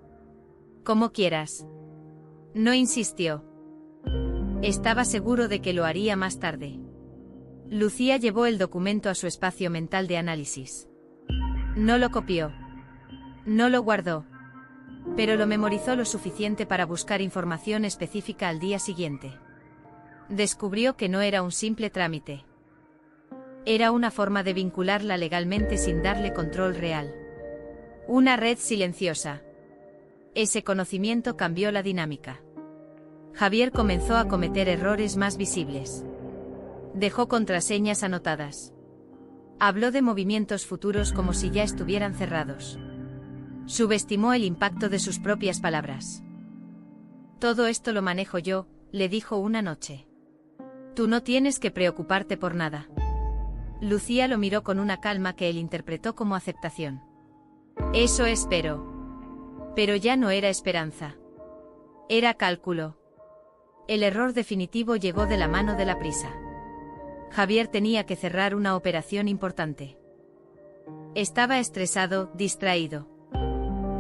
Como quieras. No insistió. Estaba seguro de que lo haría más tarde. Lucía llevó el documento a su espacio mental de análisis. No lo copió. No lo guardó. Pero lo memorizó lo suficiente para buscar información específica al día siguiente. Descubrió que no era un simple trámite. Era una forma de vincularla legalmente sin darle control real. Una red silenciosa. Ese conocimiento cambió la dinámica. Javier comenzó a cometer errores más visibles. Dejó contraseñas anotadas. Habló de movimientos futuros como si ya estuvieran cerrados. Subestimó el impacto de sus propias palabras. Todo esto lo manejo yo, le dijo una noche. Tú no tienes que preocuparte por nada. Lucía lo miró con una calma que él interpretó como aceptación. Eso espero. Pero ya no era esperanza. Era cálculo. El error definitivo llegó de la mano de la prisa. Javier tenía que cerrar una operación importante. Estaba estresado, distraído.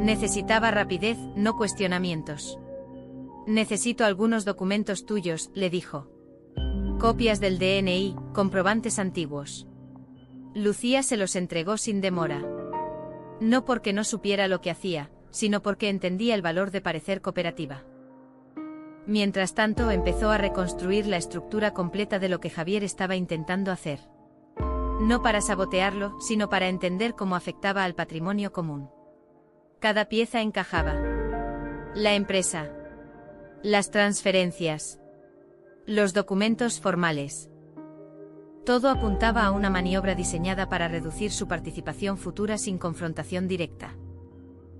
Necesitaba rapidez, no cuestionamientos. Necesito algunos documentos tuyos, le dijo. Copias del DNI, comprobantes antiguos. Lucía se los entregó sin demora. No porque no supiera lo que hacía, sino porque entendía el valor de parecer cooperativa. Mientras tanto empezó a reconstruir la estructura completa de lo que Javier estaba intentando hacer. No para sabotearlo, sino para entender cómo afectaba al patrimonio común. Cada pieza encajaba. La empresa. Las transferencias. Los documentos formales. Todo apuntaba a una maniobra diseñada para reducir su participación futura sin confrontación directa.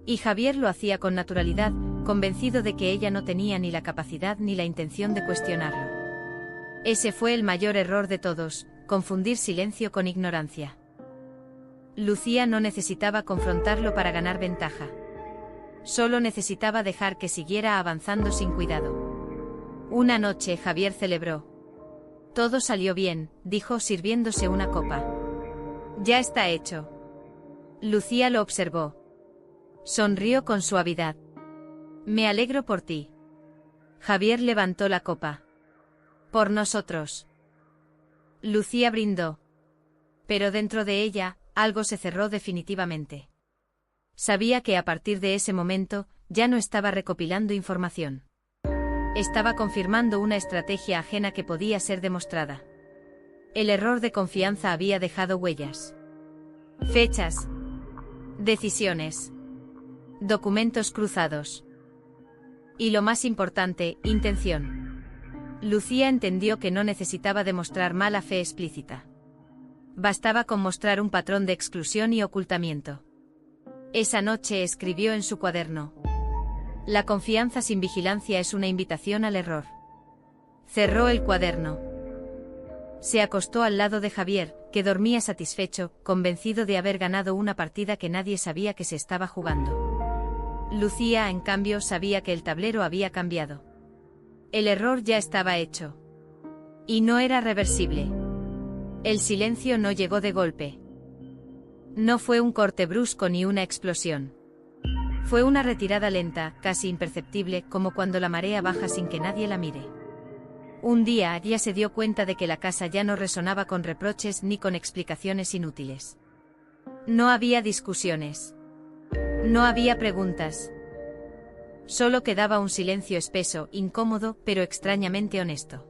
Y Javier lo hacía con naturalidad, convencido de que ella no tenía ni la capacidad ni la intención de cuestionarlo. Ese fue el mayor error de todos, confundir silencio con ignorancia. Lucía no necesitaba confrontarlo para ganar ventaja. Solo necesitaba dejar que siguiera avanzando sin cuidado. Una noche Javier celebró. Todo salió bien, dijo sirviéndose una copa. Ya está hecho. Lucía lo observó. Sonrió con suavidad. Me alegro por ti. Javier levantó la copa. Por nosotros. Lucía brindó. Pero dentro de ella, algo se cerró definitivamente. Sabía que a partir de ese momento, ya no estaba recopilando información. Estaba confirmando una estrategia ajena que podía ser demostrada. El error de confianza había dejado huellas. Fechas. Decisiones. Documentos cruzados. Y lo más importante, intención. Lucía entendió que no necesitaba demostrar mala fe explícita. Bastaba con mostrar un patrón de exclusión y ocultamiento. Esa noche escribió en su cuaderno: la confianza sin vigilancia es una invitación al error. Cerró el cuaderno. Se acostó al lado de Javier, que dormía satisfecho, convencido de haber ganado una partida que nadie sabía que se estaba jugando. Lucía, en cambio, sabía que el tablero había cambiado. El error ya estaba hecho. Y no era reversible. El silencio no llegó de golpe. No fue un corte brusco ni una explosión. Fue una retirada lenta, casi imperceptible, como cuando la marea baja sin que nadie la mire. Un día ella se dio cuenta de que la casa ya no resonaba con reproches ni con explicaciones inútiles. No había discusiones. No había preguntas. Solo quedaba un silencio espeso, incómodo, pero extrañamente honesto.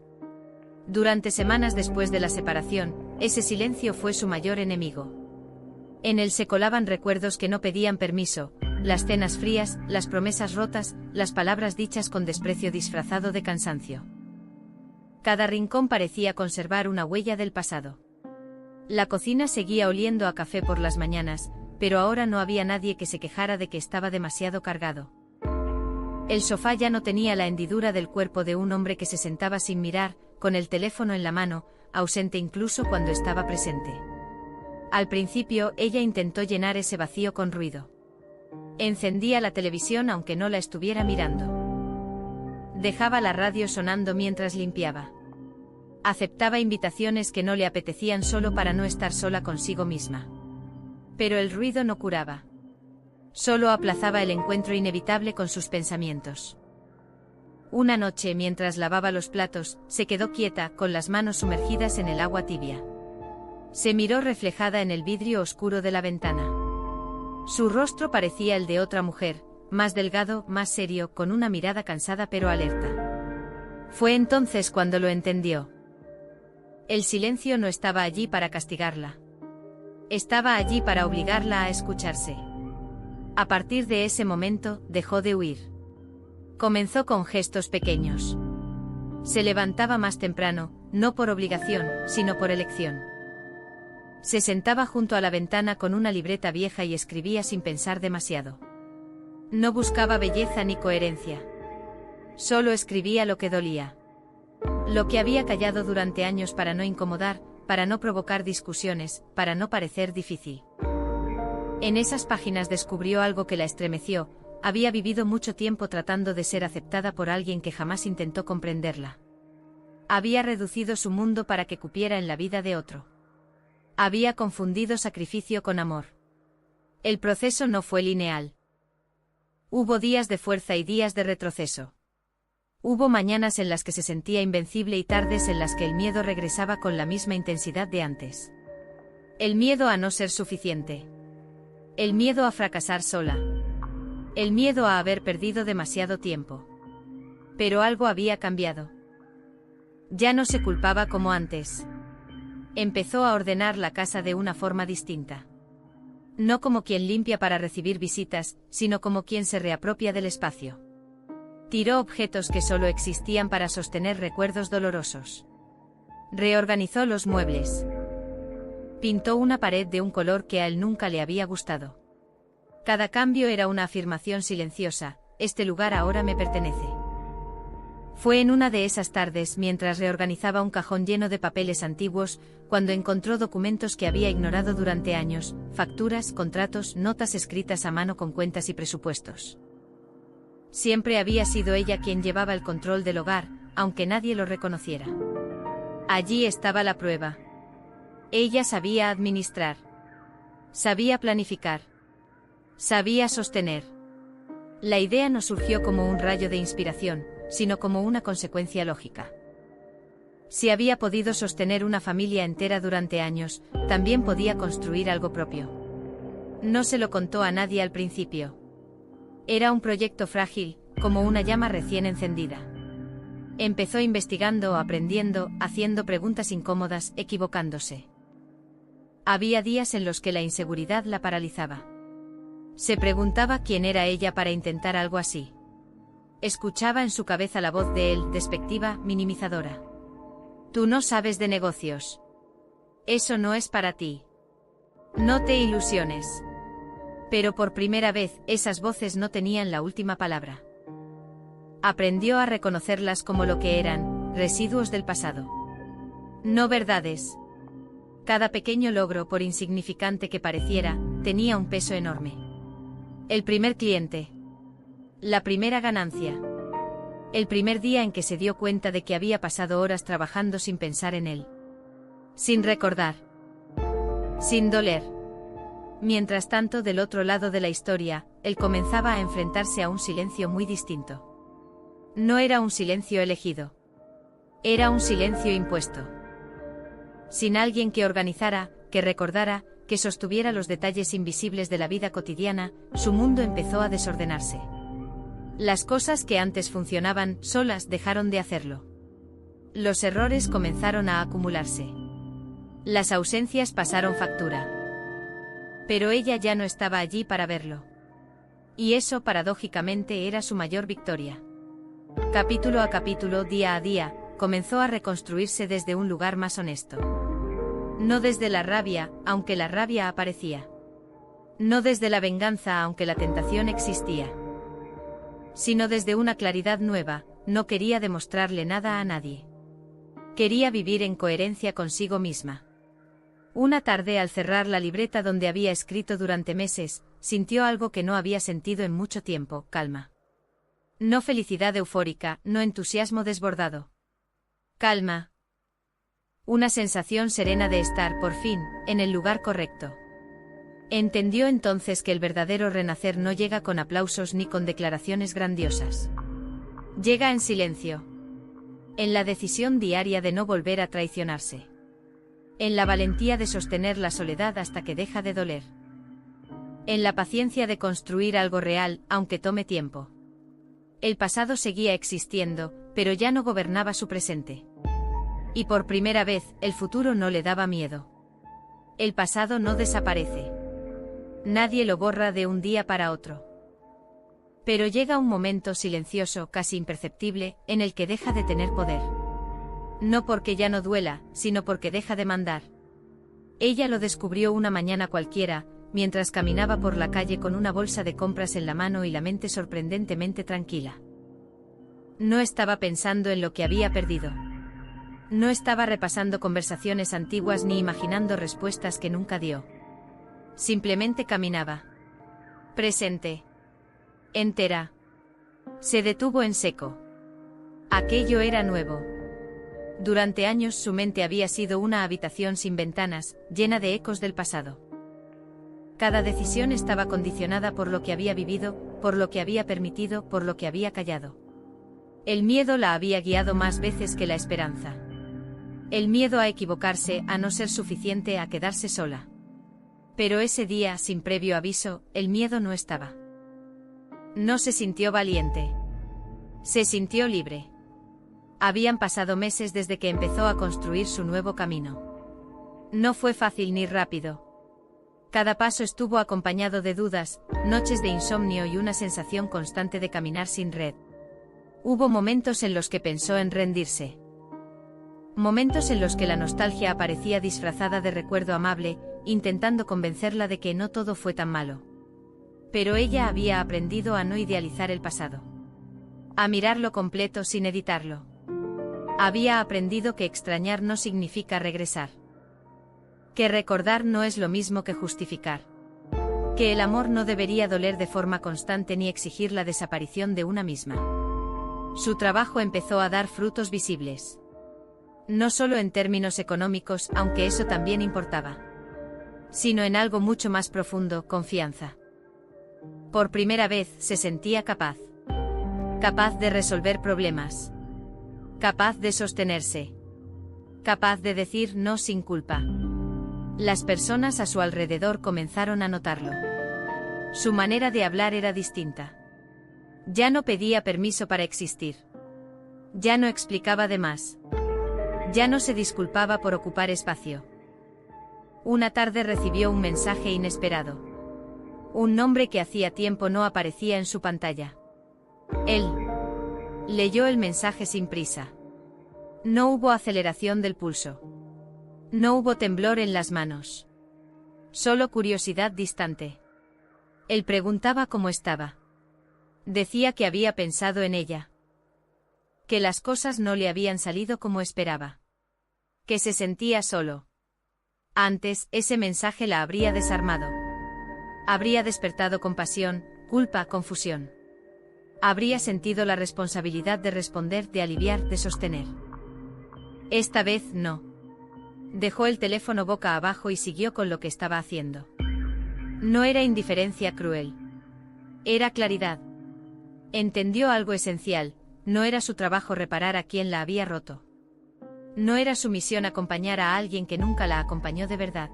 Durante semanas después de la separación, ese silencio fue su mayor enemigo. En él se colaban recuerdos que no pedían permiso, las cenas frías, las promesas rotas, las palabras dichas con desprecio disfrazado de cansancio. Cada rincón parecía conservar una huella del pasado. La cocina seguía oliendo a café por las mañanas, pero ahora no había nadie que se quejara de que estaba demasiado cargado. El sofá ya no tenía la hendidura del cuerpo de un hombre que se sentaba sin mirar, con el teléfono en la mano, ausente incluso cuando estaba presente. Al principio, ella intentó llenar ese vacío con ruido. Encendía la televisión aunque no la estuviera mirando. Dejaba la radio sonando mientras limpiaba. Aceptaba invitaciones que no le apetecían solo para no estar sola consigo misma. Pero el ruido no curaba. Solo aplazaba el encuentro inevitable con sus pensamientos. Una noche, mientras lavaba los platos, se quedó quieta, con las manos sumergidas en el agua tibia. Se miró reflejada en el vidrio oscuro de la ventana. Su rostro parecía el de otra mujer, más delgado, más serio, con una mirada cansada pero alerta. Fue entonces cuando lo entendió. El silencio no estaba allí para castigarla. Estaba allí para obligarla a escucharse. A partir de ese momento, dejó de huir. Comenzó con gestos pequeños. Se levantaba más temprano, no por obligación, sino por elección. Se sentaba junto a la ventana con una libreta vieja y escribía sin pensar demasiado. No buscaba belleza ni coherencia. Solo escribía lo que dolía. Lo que había callado durante años para no incomodar, para no provocar discusiones, para no parecer difícil. En esas páginas descubrió algo que la estremeció: había vivido mucho tiempo tratando de ser aceptada por alguien que jamás intentó comprenderla. Había reducido su mundo para que cupiera en la vida de otro. Había confundido sacrificio con amor. El proceso no fue lineal. Hubo días de fuerza y días de retroceso. Hubo mañanas en las que se sentía invencible y tardes en las que el miedo regresaba con la misma intensidad de antes. El miedo a no ser suficiente. El miedo a fracasar sola. El miedo a haber perdido demasiado tiempo. Pero algo había cambiado. Ya no se culpaba como antes. Empezó a ordenar la casa de una forma distinta. No como quien limpia para recibir visitas, sino como quien se reapropia del espacio. Tiró objetos que solo existían para sostener recuerdos dolorosos. Reorganizó los muebles. Pintó una pared de un color que a él nunca le había gustado. Cada cambio era una afirmación silenciosa: este lugar ahora me pertenece. Fue en una de esas tardes, mientras reorganizaba un cajón lleno de papeles antiguos, cuando encontró documentos que había ignorado durante años: facturas, contratos, notas escritas a mano con cuentas y presupuestos. Siempre había sido ella quien llevaba el control del hogar, aunque nadie lo reconociera. Allí estaba la prueba. Ella sabía administrar. Sabía planificar. Sabía sostener. La idea no surgió como un rayo de inspiración, sino como una consecuencia lógica. Si había podido sostener una familia entera durante años, también podía construir algo propio. No se lo contó a nadie al principio. Era un proyecto frágil, como una llama recién encendida. Empezó investigando, aprendiendo, haciendo preguntas incómodas, equivocándose. Había días en los que la inseguridad la paralizaba. Se preguntaba quién era ella para intentar algo así. Escuchaba en su cabeza la voz de él, despectiva, minimizadora. Tú no sabes de negocios. Eso no es para ti. No te ilusiones. Pero por primera vez, esas voces no tenían la última palabra. Aprendió a reconocerlas como lo que eran, residuos del pasado. No verdades. Cada pequeño logro, por insignificante que pareciera, tenía un peso enorme. El primer cliente. La primera ganancia. El primer día en que se dio cuenta de que había pasado horas trabajando sin pensar en él. Sin recordar. Sin doler. Mientras tanto, del otro lado de la historia, él comenzaba a enfrentarse a un silencio muy distinto. No era un silencio elegido. Era un silencio impuesto. Sin alguien que organizara, que recordara, que sostuviera los detalles invisibles de la vida cotidiana, su mundo empezó a desordenarse. Las cosas que antes funcionaban solas dejaron de hacerlo. Los errores comenzaron a acumularse. Las ausencias pasaron factura. Pero ella ya no estaba allí para verlo. Y eso, paradójicamente, era su mayor victoria. Capítulo a capítulo, día a día, comenzó a reconstruirse desde un lugar más honesto. No desde la rabia, aunque la rabia aparecía. No desde la venganza, aunque la tentación existía. Sino desde una claridad nueva. No quería demostrarle nada a nadie. Quería vivir en coherencia consigo misma. Una tarde, al cerrar la libreta donde había escrito durante meses, sintió algo que no había sentido en mucho tiempo: calma. No felicidad eufórica, no entusiasmo desbordado. Calma. Una sensación serena de estar, por fin, en el lugar correcto. Entendió entonces que el verdadero renacer no llega con aplausos ni con declaraciones grandiosas. Llega en silencio. En la decisión diaria de no volver a traicionarse. En la valentía de sostener la soledad hasta que deja de doler. En la paciencia de construir algo real, aunque tome tiempo. El pasado seguía existiendo, pero ya no gobernaba su presente. Y por primera vez, el futuro no le daba miedo. El pasado no desaparece. Nadie lo borra de un día para otro. Pero llega un momento silencioso, casi imperceptible, en el que deja de tener poder. No porque ya no duela, sino porque deja de mandar. Ella lo descubrió una mañana cualquiera, mientras caminaba por la calle con una bolsa de compras en la mano y la mente sorprendentemente tranquila. No estaba pensando en lo que había perdido. No estaba repasando conversaciones antiguas ni imaginando respuestas que nunca dio. Simplemente caminaba. Presente. Entera. Se detuvo en seco. Aquello era nuevo. Durante años su mente había sido una habitación sin ventanas, llena de ecos del pasado. Cada decisión estaba condicionada por lo que había vivido, por lo que había permitido, por lo que había callado. El miedo la había guiado más veces que la esperanza. El miedo a equivocarse, a no ser suficiente, a quedarse sola. Pero ese día, sin previo aviso, el miedo no estaba. No se sintió valiente. Se sintió libre. Habían pasado meses desde que empezó a construir su nuevo camino. No fue fácil ni rápido. Cada paso estuvo acompañado de dudas, noches de insomnio y una sensación constante de caminar sin red. Hubo momentos en los que pensó en rendirse. Momentos en los que la nostalgia aparecía disfrazada de recuerdo amable, intentando convencerla de que no todo fue tan malo. Pero ella había aprendido a no idealizar el pasado. A mirarlo completo sin editarlo. Había aprendido que extrañar no significa regresar. Que recordar no es lo mismo que justificar. Que el amor no debería doler de forma constante ni exigir la desaparición de una misma. Su trabajo empezó a dar frutos visibles. No solo en términos económicos, aunque eso también importaba. Sino en algo mucho más profundo: confianza. Por primera vez se sentía capaz. Capaz de resolver problemas. Capaz de sostenerse. Capaz de decir no sin culpa. Las personas a su alrededor comenzaron a notarlo. Su manera de hablar era distinta. Ya no pedía permiso para existir. Ya no explicaba de más. Ya no se disculpaba por ocupar espacio. Una tarde recibió un mensaje inesperado. Un nombre que hacía tiempo no aparecía en su pantalla. Él. Leyó el mensaje sin prisa. No hubo aceleración del pulso. No hubo temblor en las manos. Solo curiosidad distante. Él preguntaba cómo estaba. Decía que había pensado en ella. Que las cosas no le habían salido como esperaba. Que se sentía solo. Antes, ese mensaje la habría desarmado. Habría despertado compasión, culpa, confusión. Habría sentido la responsabilidad de responder, de aliviar, de sostener. Esta vez no. Dejó el teléfono boca abajo y siguió con lo que estaba haciendo. No era indiferencia cruel. Era claridad. Entendió algo esencial, no era su trabajo reparar a quien la había roto. No era su misión acompañar a alguien que nunca la acompañó de verdad.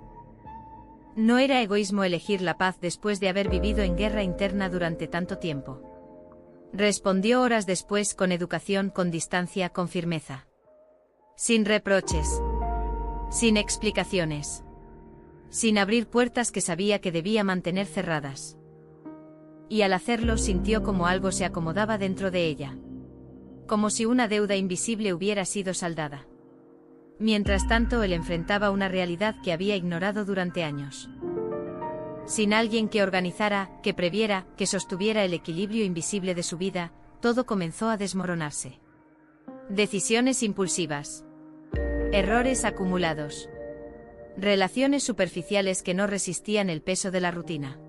No era egoísmo elegir la paz después de haber vivido en guerra interna durante tanto tiempo. Respondió horas después con educación, con distancia, con firmeza. Sin reproches. Sin explicaciones. Sin abrir puertas que sabía que debía mantener cerradas. Y al hacerlo sintió como algo se acomodaba dentro de ella. Como si una deuda invisible hubiera sido saldada. Mientras tanto, él enfrentaba una realidad que había ignorado durante años. Sin alguien que organizara, que previera, que sostuviera el equilibrio invisible de su vida, todo comenzó a desmoronarse. Decisiones impulsivas. Errores acumulados. Relaciones superficiales que no resistían el peso de la rutina.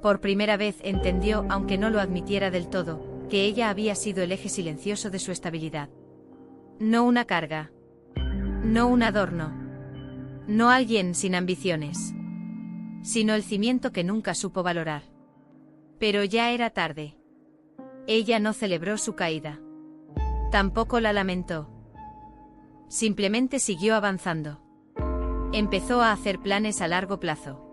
Por primera vez entendió, aunque no lo admitiera del todo, que ella había sido el eje silencioso de su estabilidad. No una carga. No un adorno. No alguien sin ambiciones. Sino el cimiento que nunca supo valorar. Pero ya era tarde. Ella no celebró su caída. Tampoco la lamentó. Simplemente siguió avanzando. Empezó a hacer planes a largo plazo.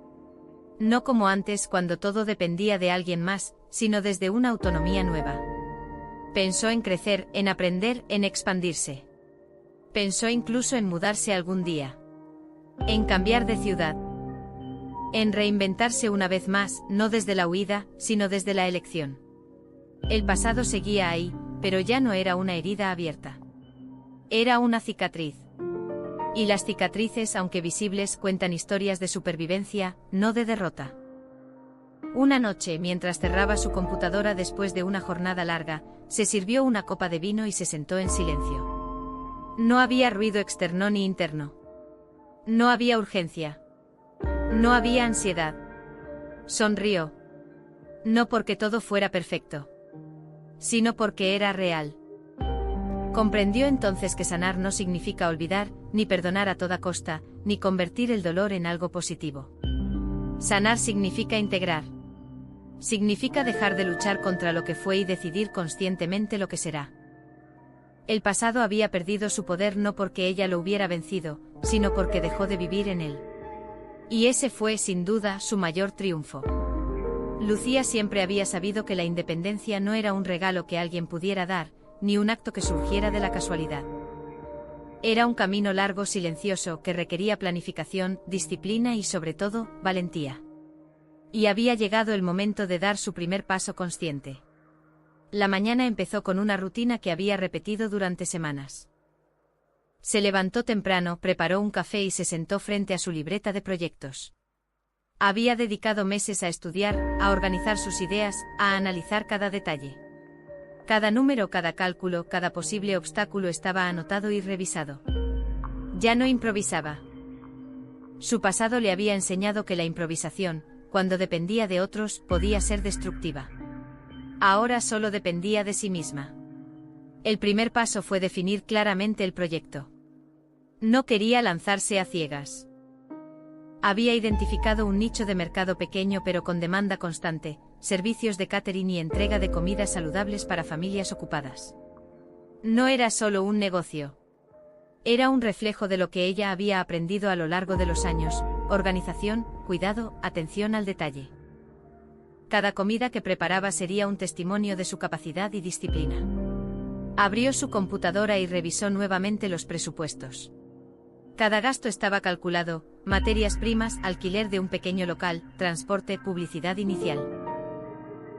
No como antes cuando todo dependía de alguien más, sino desde una autonomía nueva. Pensó en crecer, en aprender, en expandirse. Pensó incluso en mudarse algún día. En cambiar de ciudad. En reinventarse una vez más, no desde la huida, sino desde la elección. El pasado seguía ahí, pero ya no era una herida abierta. Era una cicatriz. Y las cicatrices, aunque visibles, cuentan historias de supervivencia, no de derrota. Una noche, mientras cerraba su computadora después de una jornada larga, se sirvió una copa de vino y se sentó en silencio. No había ruido externo ni interno. No había urgencia. No había ansiedad. Sonrió. No porque todo fuera perfecto, sino porque era real. Comprendió entonces que sanar no significa olvidar, ni perdonar a toda costa, ni convertir el dolor en algo positivo. Sanar significa integrar. Significa dejar de luchar contra lo que fue y decidir conscientemente lo que será. El pasado había perdido su poder no porque ella lo hubiera vencido, sino porque dejó de vivir en él. Y ese fue, sin duda, su mayor triunfo. Lucía siempre había sabido que la independencia no era un regalo que alguien pudiera dar, ni un acto que surgiera de la casualidad. Era un camino largo, silencioso, que requería planificación, disciplina y, sobre todo, valentía. Y había llegado el momento de dar su primer paso consciente. La mañana empezó con una rutina que había repetido durante semanas. Se levantó temprano, preparó un café y se sentó frente a su libreta de proyectos. Había dedicado meses a estudiar, a organizar sus ideas, a analizar cada detalle. Cada número, cada cálculo, cada posible obstáculo estaba anotado y revisado. Ya no improvisaba. Su pasado le había enseñado que la improvisación, cuando dependía de otros, podía ser destructiva. Ahora solo dependía de sí misma. El primer paso fue definir claramente el proyecto. No quería lanzarse a ciegas. Había identificado un nicho de mercado pequeño pero con demanda constante, servicios de catering y entrega de comidas saludables para familias ocupadas. No era solo un negocio. Era un reflejo de lo que ella había aprendido a lo largo de los años: organización, cuidado, atención al detalle. Cada comida que preparaba sería un testimonio de su capacidad y disciplina. Abrió su computadora y revisó nuevamente los presupuestos. Cada gasto estaba calculado: materias primas, alquiler de un pequeño local, transporte, publicidad inicial.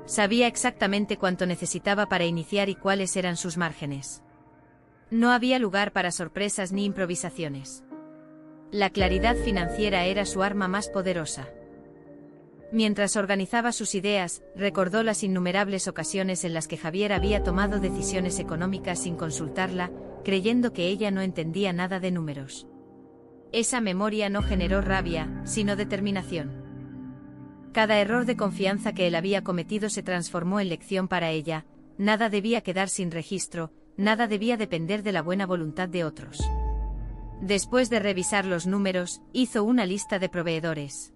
Sabía exactamente cuánto necesitaba para iniciar y cuáles eran sus márgenes. No había lugar para sorpresas ni improvisaciones. La claridad financiera era su arma más poderosa. Mientras organizaba sus ideas, recordó las innumerables ocasiones en las que Javier había tomado decisiones económicas sin consultarla, creyendo que ella no entendía nada de números. Esa memoria no generó rabia, sino determinación. Cada error de confianza que él había cometido se transformó en lección para ella, nada debía quedar sin registro, nada debía depender de la buena voluntad de otros. Después de revisar los números, hizo una lista de proveedores.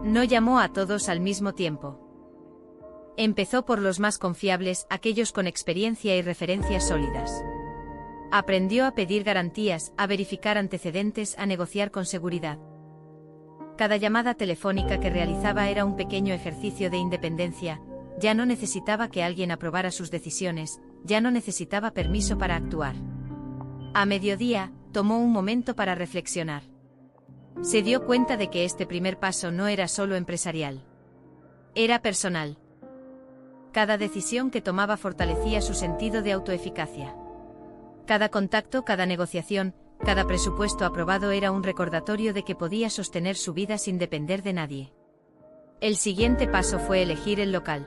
No llamó a todos al mismo tiempo. Empezó por los más confiables, aquellos con experiencia y referencias sólidas. Aprendió a pedir garantías, a verificar antecedentes, a negociar con seguridad. Cada llamada telefónica que realizaba era un pequeño ejercicio de independencia, ya no necesitaba que alguien aprobara sus decisiones, ya no necesitaba permiso para actuar. A mediodía, tomó un momento para reflexionar. Se dio cuenta de que este primer paso no era solo empresarial. Era personal. Cada decisión que tomaba fortalecía su sentido de autoeficacia. Cada contacto, cada negociación, cada presupuesto aprobado era un recordatorio de que podía sostener su vida sin depender de nadie. El siguiente paso fue elegir el local.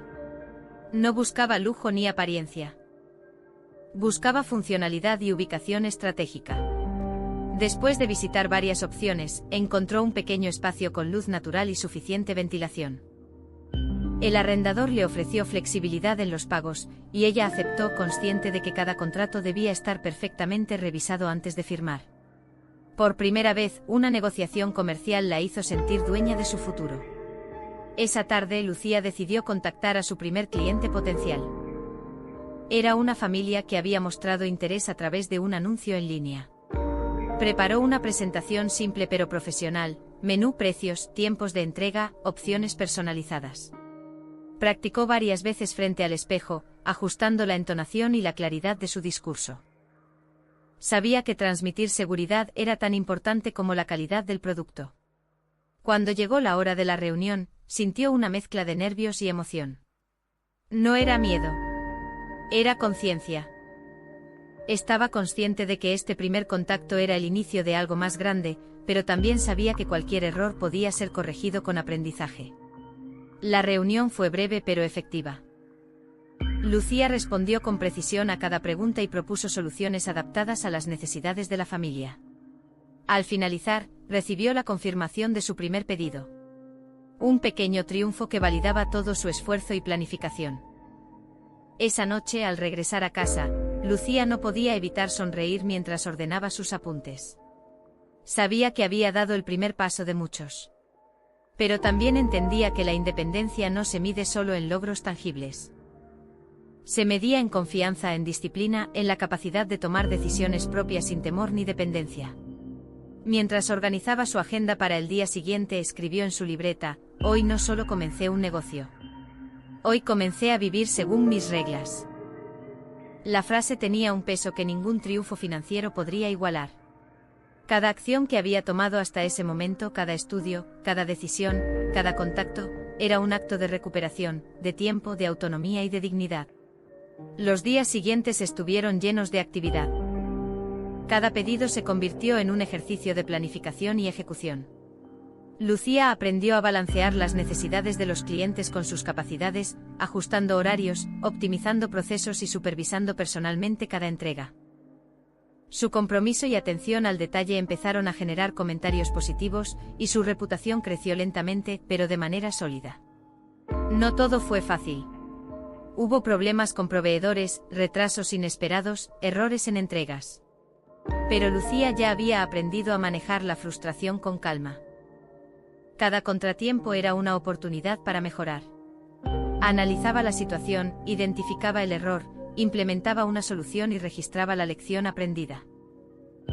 No buscaba lujo ni apariencia. Buscaba funcionalidad y ubicación estratégica. Después de visitar varias opciones, encontró un pequeño espacio con luz natural y suficiente ventilación. El arrendador le ofreció flexibilidad en los pagos, y ella aceptó, consciente de que cada contrato debía estar perfectamente revisado antes de firmar. Por primera vez, una negociación comercial la hizo sentir dueña de su futuro. Esa tarde, Lucía decidió contactar a su primer cliente potencial. Era una familia que había mostrado interés a través de un anuncio en línea. Preparó una presentación simple pero profesional, menú, precios, tiempos de entrega, opciones personalizadas. Practicó varias veces frente al espejo, ajustando la entonación y la claridad de su discurso. Sabía que transmitir seguridad era tan importante como la calidad del producto. Cuando llegó la hora de la reunión, sintió una mezcla de nervios y emoción. No era miedo. Era conciencia. Estaba consciente de que este primer contacto era el inicio de algo más grande, pero también sabía que cualquier error podía ser corregido con aprendizaje. La reunión fue breve pero efectiva. Lucía respondió con precisión a cada pregunta y propuso soluciones adaptadas a las necesidades de la familia. Al finalizar, recibió la confirmación de su primer pedido. Un pequeño triunfo que validaba todo su esfuerzo y planificación. Esa noche, al regresar a casa, Lucía no podía evitar sonreír mientras ordenaba sus apuntes. Sabía que había dado el primer paso de muchos. Pero también entendía que la independencia no se mide solo en logros tangibles. Se medía en confianza, en disciplina, en la capacidad de tomar decisiones propias sin temor ni dependencia. Mientras organizaba su agenda para el día siguiente, escribió en su libreta: hoy no solo comencé un negocio. Hoy comencé a vivir según mis reglas. La frase tenía un peso que ningún triunfo financiero podría igualar. Cada acción que había tomado hasta ese momento, cada estudio, cada decisión, cada contacto, era un acto de recuperación, de tiempo, de autonomía y de dignidad. Los días siguientes estuvieron llenos de actividad. Cada pedido se convirtió en un ejercicio de planificación y ejecución. Lucía aprendió a balancear las necesidades de los clientes con sus capacidades, ajustando horarios, optimizando procesos y supervisando personalmente cada entrega. Su compromiso y atención al detalle empezaron a generar comentarios positivos, y su reputación creció lentamente, pero de manera sólida. No todo fue fácil. Hubo problemas con proveedores, retrasos inesperados, errores en entregas. Pero Lucía ya había aprendido a manejar la frustración con calma. Cada contratiempo era una oportunidad para mejorar. Analizaba la situación, identificaba el error, implementaba una solución y registraba la lección aprendida.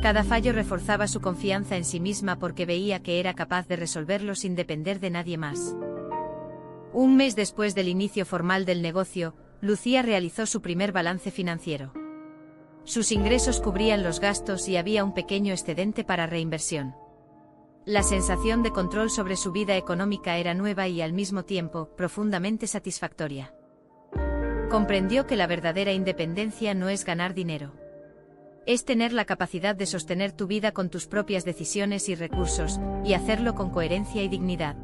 Cada fallo reforzaba su confianza en sí misma porque veía que era capaz de resolverlo sin depender de nadie más. Un mes después del inicio formal del negocio, Lucía realizó su primer balance financiero. Sus ingresos cubrían los gastos y había un pequeño excedente para reinversión. La sensación de control sobre su vida económica era nueva y al mismo tiempo profundamente satisfactoria. Comprendió que la verdadera independencia no es ganar dinero. Es tener la capacidad de sostener tu vida con tus propias decisiones y recursos, y hacerlo con coherencia y dignidad.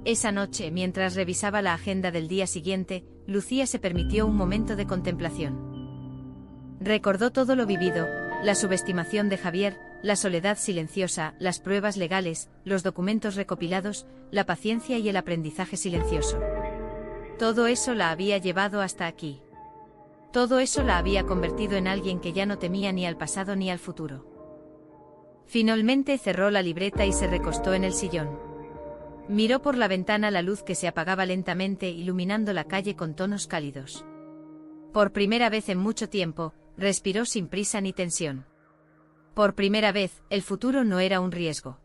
Esa noche, mientras revisaba la agenda del día siguiente, Lucía se permitió un momento de contemplación. Recordó todo lo vivido, la subestimación de Javier, la soledad silenciosa, las pruebas legales, los documentos recopilados, la paciencia y el aprendizaje silencioso. Todo eso la había llevado hasta aquí. Todo eso la había convertido en alguien que ya no temía ni al pasado ni al futuro. Finalmente cerró la libreta y se recostó en el sillón. Miró por la ventana la luz que se apagaba lentamente, iluminando la calle con tonos cálidos. Por primera vez en mucho tiempo, respiró sin prisa ni tensión. Por primera vez, el futuro no era un riesgo.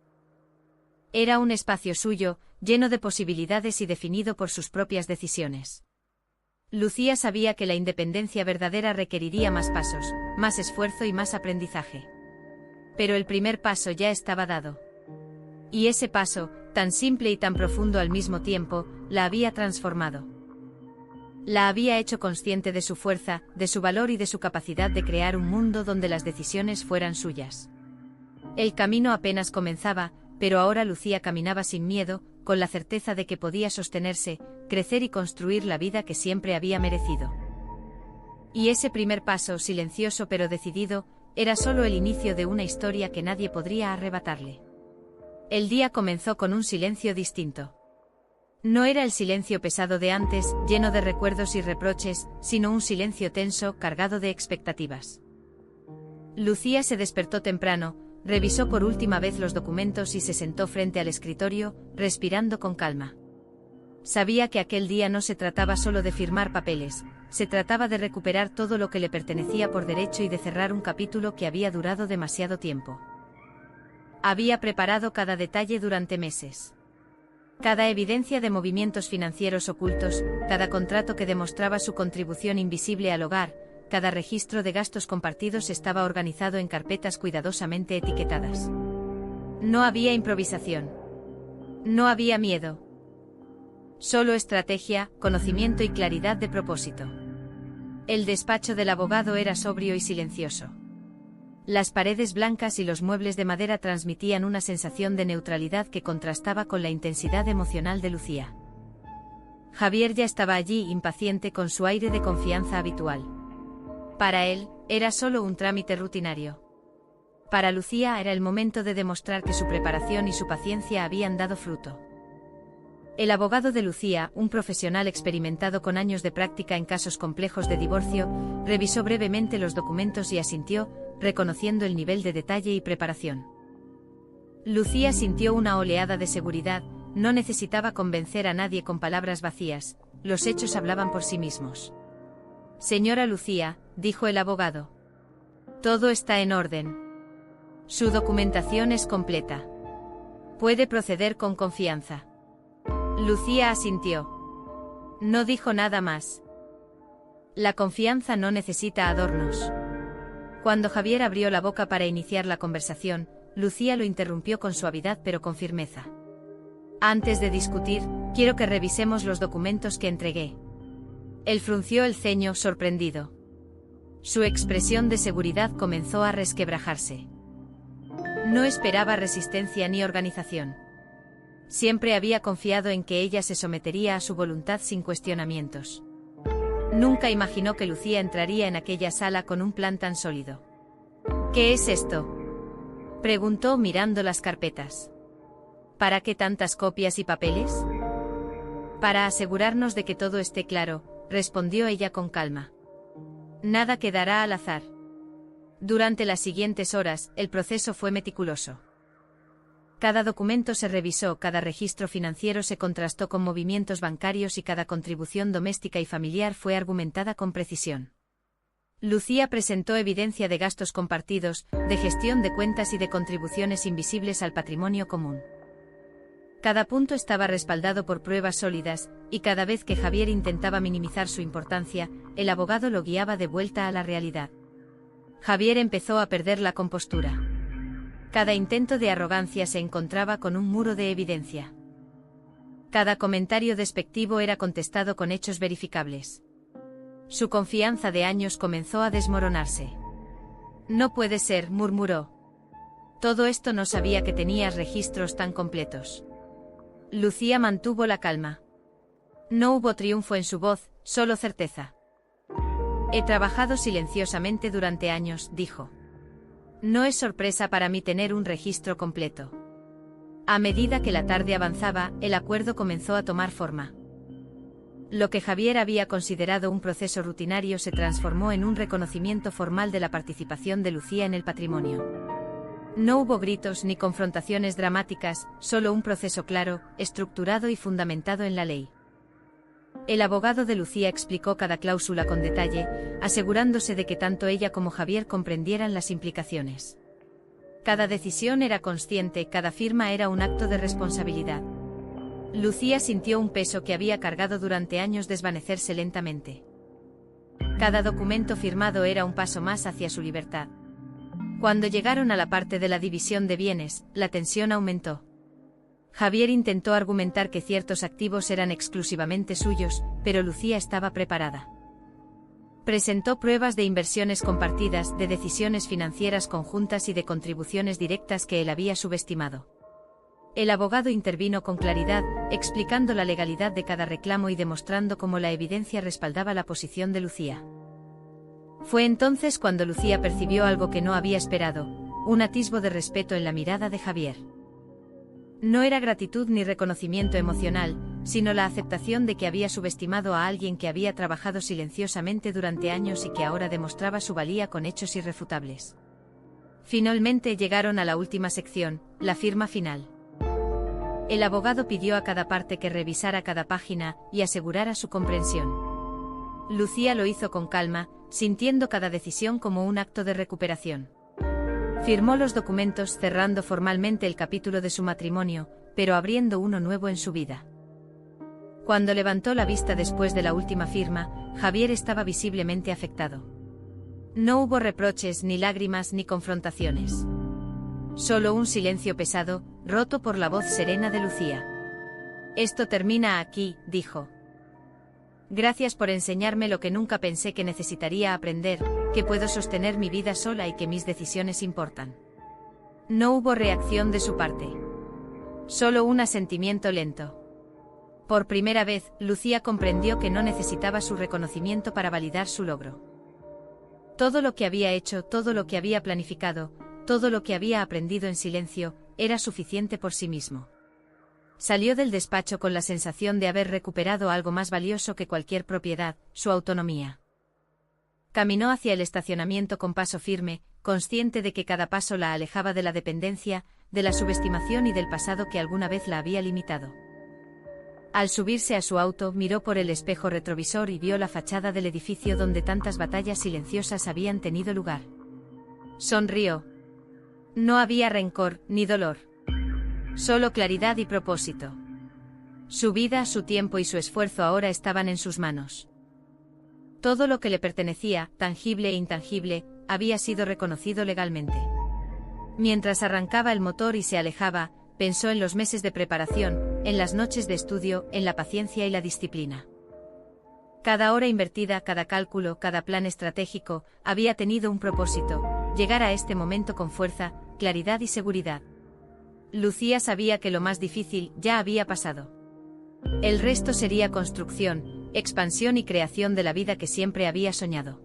Era un espacio suyo, lleno de posibilidades y definido por sus propias decisiones. Lucía sabía que la independencia verdadera requeriría más pasos, más esfuerzo y más aprendizaje. Pero el primer paso ya estaba dado. Y ese paso, tan simple y tan profundo al mismo tiempo, la había transformado. La había hecho consciente de su fuerza, de su valor y de su capacidad de crear un mundo donde las decisiones fueran suyas. El camino apenas comenzaba, pero ahora Lucía caminaba sin miedo, con la certeza de que podía sostenerse, crecer y construir la vida que siempre había merecido. Y ese primer paso, silencioso pero decidido, era solo el inicio de una historia que nadie podría arrebatarle. El día comenzó con un silencio distinto. No era el silencio pesado de antes, lleno de recuerdos y reproches, sino un silencio tenso, cargado de expectativas. Lucía se despertó temprano, revisó por última vez los documentos y se sentó frente al escritorio, respirando con calma. Sabía que aquel día no se trataba solo de firmar papeles, se trataba de recuperar todo lo que le pertenecía por derecho y de cerrar un capítulo que había durado demasiado tiempo. Había preparado cada detalle durante meses. Cada evidencia de movimientos financieros ocultos, cada contrato que demostraba su contribución invisible al hogar, cada registro de gastos compartidos estaba organizado en carpetas cuidadosamente etiquetadas. No había improvisación. No había miedo. Solo estrategia, conocimiento y claridad de propósito. El despacho del abogado era sobrio y silencioso. Las paredes blancas y los muebles de madera transmitían una sensación de neutralidad que contrastaba con la intensidad emocional de Lucía. Javier ya estaba allí, impaciente, con su aire de confianza habitual. Para él, era solo un trámite rutinario. Para Lucía era el momento de demostrar que su preparación y su paciencia habían dado fruto. El abogado de Lucía, un profesional experimentado con años de práctica en casos complejos de divorcio, revisó brevemente los documentos y asintió, reconociendo el nivel de detalle y preparación. Lucía sintió una oleada de seguridad, no necesitaba convencer a nadie con palabras vacías, los hechos hablaban por sí mismos. Señora Lucía, dijo el abogado. Todo está en orden. Su documentación es completa. Puede proceder con confianza. Lucía asintió. No dijo nada más. La confianza no necesita adornos. Cuando Javier abrió la boca para iniciar la conversación, Lucía lo interrumpió con suavidad pero con firmeza. Antes de discutir, quiero que revisemos los documentos que entregué. Él frunció el ceño, sorprendido. Su expresión de seguridad comenzó a resquebrajarse. No esperaba resistencia ni organización. Siempre había confiado en que ella se sometería a su voluntad sin cuestionamientos. Nunca imaginó que Lucía entraría en aquella sala con un plan tan sólido. ¿Qué es esto?, preguntó mirando las carpetas. ¿Para qué tantas copias y papeles? Para asegurarnos de que todo esté claro, respondió ella con calma. Nada quedará al azar. Durante las siguientes horas, el proceso fue meticuloso. Cada documento se revisó, cada registro financiero se contrastó con movimientos bancarios y cada contribución doméstica y familiar fue argumentada con precisión. Lucía presentó evidencia de gastos compartidos, de gestión de cuentas y de contribuciones invisibles al patrimonio común. Cada punto estaba respaldado por pruebas sólidas, y cada vez que Javier intentaba minimizar su importancia, el abogado lo guiaba de vuelta a la realidad. Javier empezó a perder la compostura. Cada intento de arrogancia se encontraba con un muro de evidencia. Cada comentario despectivo era contestado con hechos verificables. Su confianza de años comenzó a desmoronarse. No puede ser, murmuró. Todo esto no sabía que tenías registros tan completos. Lucía mantuvo la calma. No hubo triunfo en su voz, solo certeza. He trabajado silenciosamente durante años, dijo. No es sorpresa para mí tener un registro completo. A medida que la tarde avanzaba, el acuerdo comenzó a tomar forma. Lo que Javier había considerado un proceso rutinario se transformó en un reconocimiento formal de la participación de Lucía en el patrimonio. No hubo gritos ni confrontaciones dramáticas, solo un proceso claro, estructurado y fundamentado en la ley. El abogado de Lucía explicó cada cláusula con detalle, asegurándose de que tanto ella como Javier comprendieran las implicaciones. Cada decisión era consciente, cada firma era un acto de responsabilidad. Lucía sintió un peso que había cargado durante años desvanecerse lentamente. Cada documento firmado era un paso más hacia su libertad. Cuando llegaron a la parte de la división de bienes, la tensión aumentó. Javier intentó argumentar que ciertos activos eran exclusivamente suyos, pero Lucía estaba preparada. Presentó pruebas de inversiones compartidas, de decisiones financieras conjuntas y de contribuciones directas que él había subestimado. El abogado intervino con claridad, explicando la legalidad de cada reclamo y demostrando cómo la evidencia respaldaba la posición de Lucía. Fue entonces cuando Lucía percibió algo que no había esperado, un atisbo de respeto en la mirada de Javier. No era gratitud ni reconocimiento emocional, sino la aceptación de que había subestimado a alguien que había trabajado silenciosamente durante años y que ahora demostraba su valía con hechos irrefutables. Finalmente llegaron a la última sección, la firma final. El abogado pidió a cada parte que revisara cada página y asegurara su comprensión. Lucía lo hizo con calma, sintiendo cada decisión como un acto de recuperación. Firmó los documentos cerrando formalmente el capítulo de su matrimonio, pero abriendo uno nuevo en su vida. Cuando levantó la vista después de la última firma, Javier estaba visiblemente afectado. No hubo reproches, ni lágrimas, ni confrontaciones. Solo un silencio pesado, roto por la voz serena de Lucía. Esto termina aquí, dijo. Gracias por enseñarme lo que nunca pensé que necesitaría aprender, que puedo sostener mi vida sola y que mis decisiones importan. No hubo reacción de su parte. Solo un asentimiento lento. Por primera vez, Lucía comprendió que no necesitaba su reconocimiento para validar su logro. Todo lo que había hecho, todo lo que había planificado, todo lo que había aprendido en silencio, era suficiente por sí mismo. Salió del despacho con la sensación de haber recuperado algo más valioso que cualquier propiedad, su autonomía. Caminó hacia el estacionamiento con paso firme, consciente de que cada paso la alejaba de la dependencia, de la subestimación y del pasado que alguna vez la había limitado. Al subirse a su auto, miró por el espejo retrovisor y vio la fachada del edificio donde tantas batallas silenciosas habían tenido lugar. Sonrió. No había rencor, ni dolor. Solo claridad y propósito. Su vida, su tiempo y su esfuerzo ahora estaban en sus manos. Todo lo que le pertenecía, tangible e intangible, había sido reconocido legalmente. Mientras arrancaba el motor y se alejaba, pensó en los meses de preparación, en las noches de estudio, en la paciencia y la disciplina. Cada hora invertida, cada cálculo, cada plan estratégico, había tenido un propósito: llegar a este momento con fuerza, claridad y seguridad. Lucía sabía que lo más difícil ya había pasado. El resto sería construcción, expansión y creación de la vida que siempre había soñado.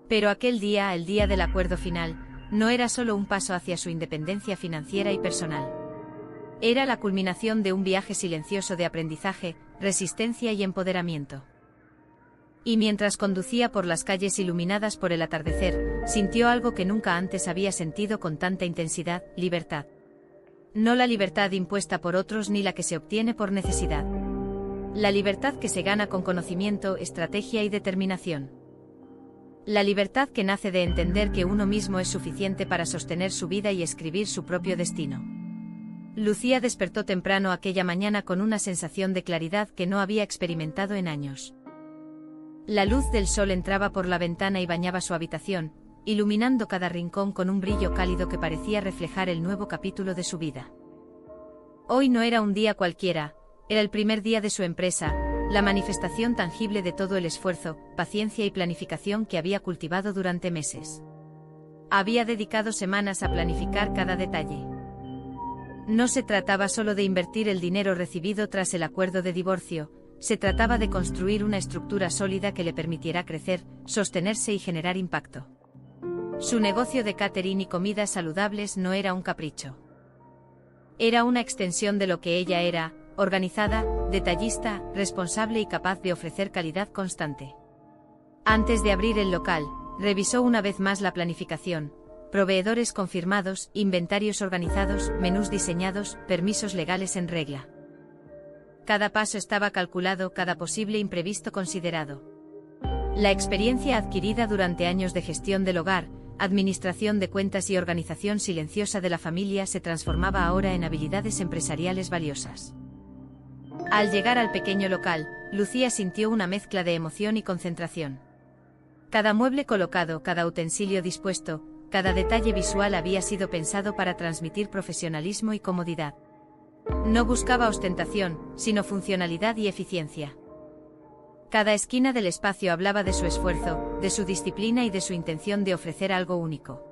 Pero aquel día, el día del acuerdo final, no era solo un paso hacia su independencia financiera y personal. Era la culminación de un viaje silencioso de aprendizaje, resistencia y empoderamiento. Y mientras conducía por las calles iluminadas por el atardecer, sintió algo que nunca antes había sentido con tanta intensidad: libertad. No la libertad impuesta por otros ni la que se obtiene por necesidad. La libertad que se gana con conocimiento, estrategia y determinación. La libertad que nace de entender que uno mismo es suficiente para sostener su vida y escribir su propio destino. Lucía despertó temprano aquella mañana con una sensación de claridad que no había experimentado en años. La luz del sol entraba por la ventana y bañaba su habitación, iluminando cada rincón con un brillo cálido que parecía reflejar el nuevo capítulo de su vida. Hoy no era un día cualquiera, era el primer día de su empresa, la manifestación tangible de todo el esfuerzo, paciencia y planificación que había cultivado durante meses. Había dedicado semanas a planificar cada detalle. No se trataba solo de invertir el dinero recibido tras el acuerdo de divorcio, se trataba de construir una estructura sólida que le permitiera crecer, sostenerse y generar impacto. Su negocio de catering y comidas saludables no era un capricho. Era una extensión de lo que ella era, organizada, detallista, responsable y capaz de ofrecer calidad constante. Antes de abrir el local, revisó una vez más la planificación, proveedores confirmados, inventarios organizados, menús diseñados, permisos legales en regla. Cada paso estaba calculado, cada posible imprevisto considerado. La experiencia adquirida durante años de gestión del hogar, administración de cuentas y organización silenciosa de la familia se transformaba ahora en habilidades empresariales valiosas. Al llegar al pequeño local, Lucía sintió una mezcla de emoción y concentración. Cada mueble colocado, cada utensilio dispuesto, cada detalle visual había sido pensado para transmitir profesionalismo y comodidad. No buscaba ostentación, sino funcionalidad y eficiencia. Cada esquina del espacio hablaba de su esfuerzo, de su disciplina y de su intención de ofrecer algo único.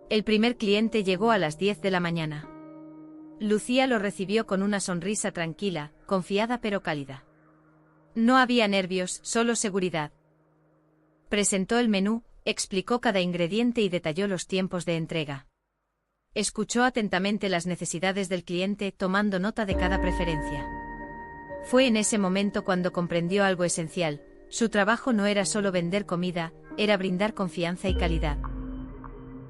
El primer cliente llegó a las 10 de la mañana. Lucía lo recibió con una sonrisa tranquila, confiada pero cálida. No había nervios, solo seguridad. Presentó el menú, explicó cada ingrediente y detalló los tiempos de entrega. Escuchó atentamente las necesidades del cliente, tomando nota de cada preferencia. Fue en ese momento cuando comprendió algo esencial: su trabajo no era solo vender comida, era brindar confianza y calidad.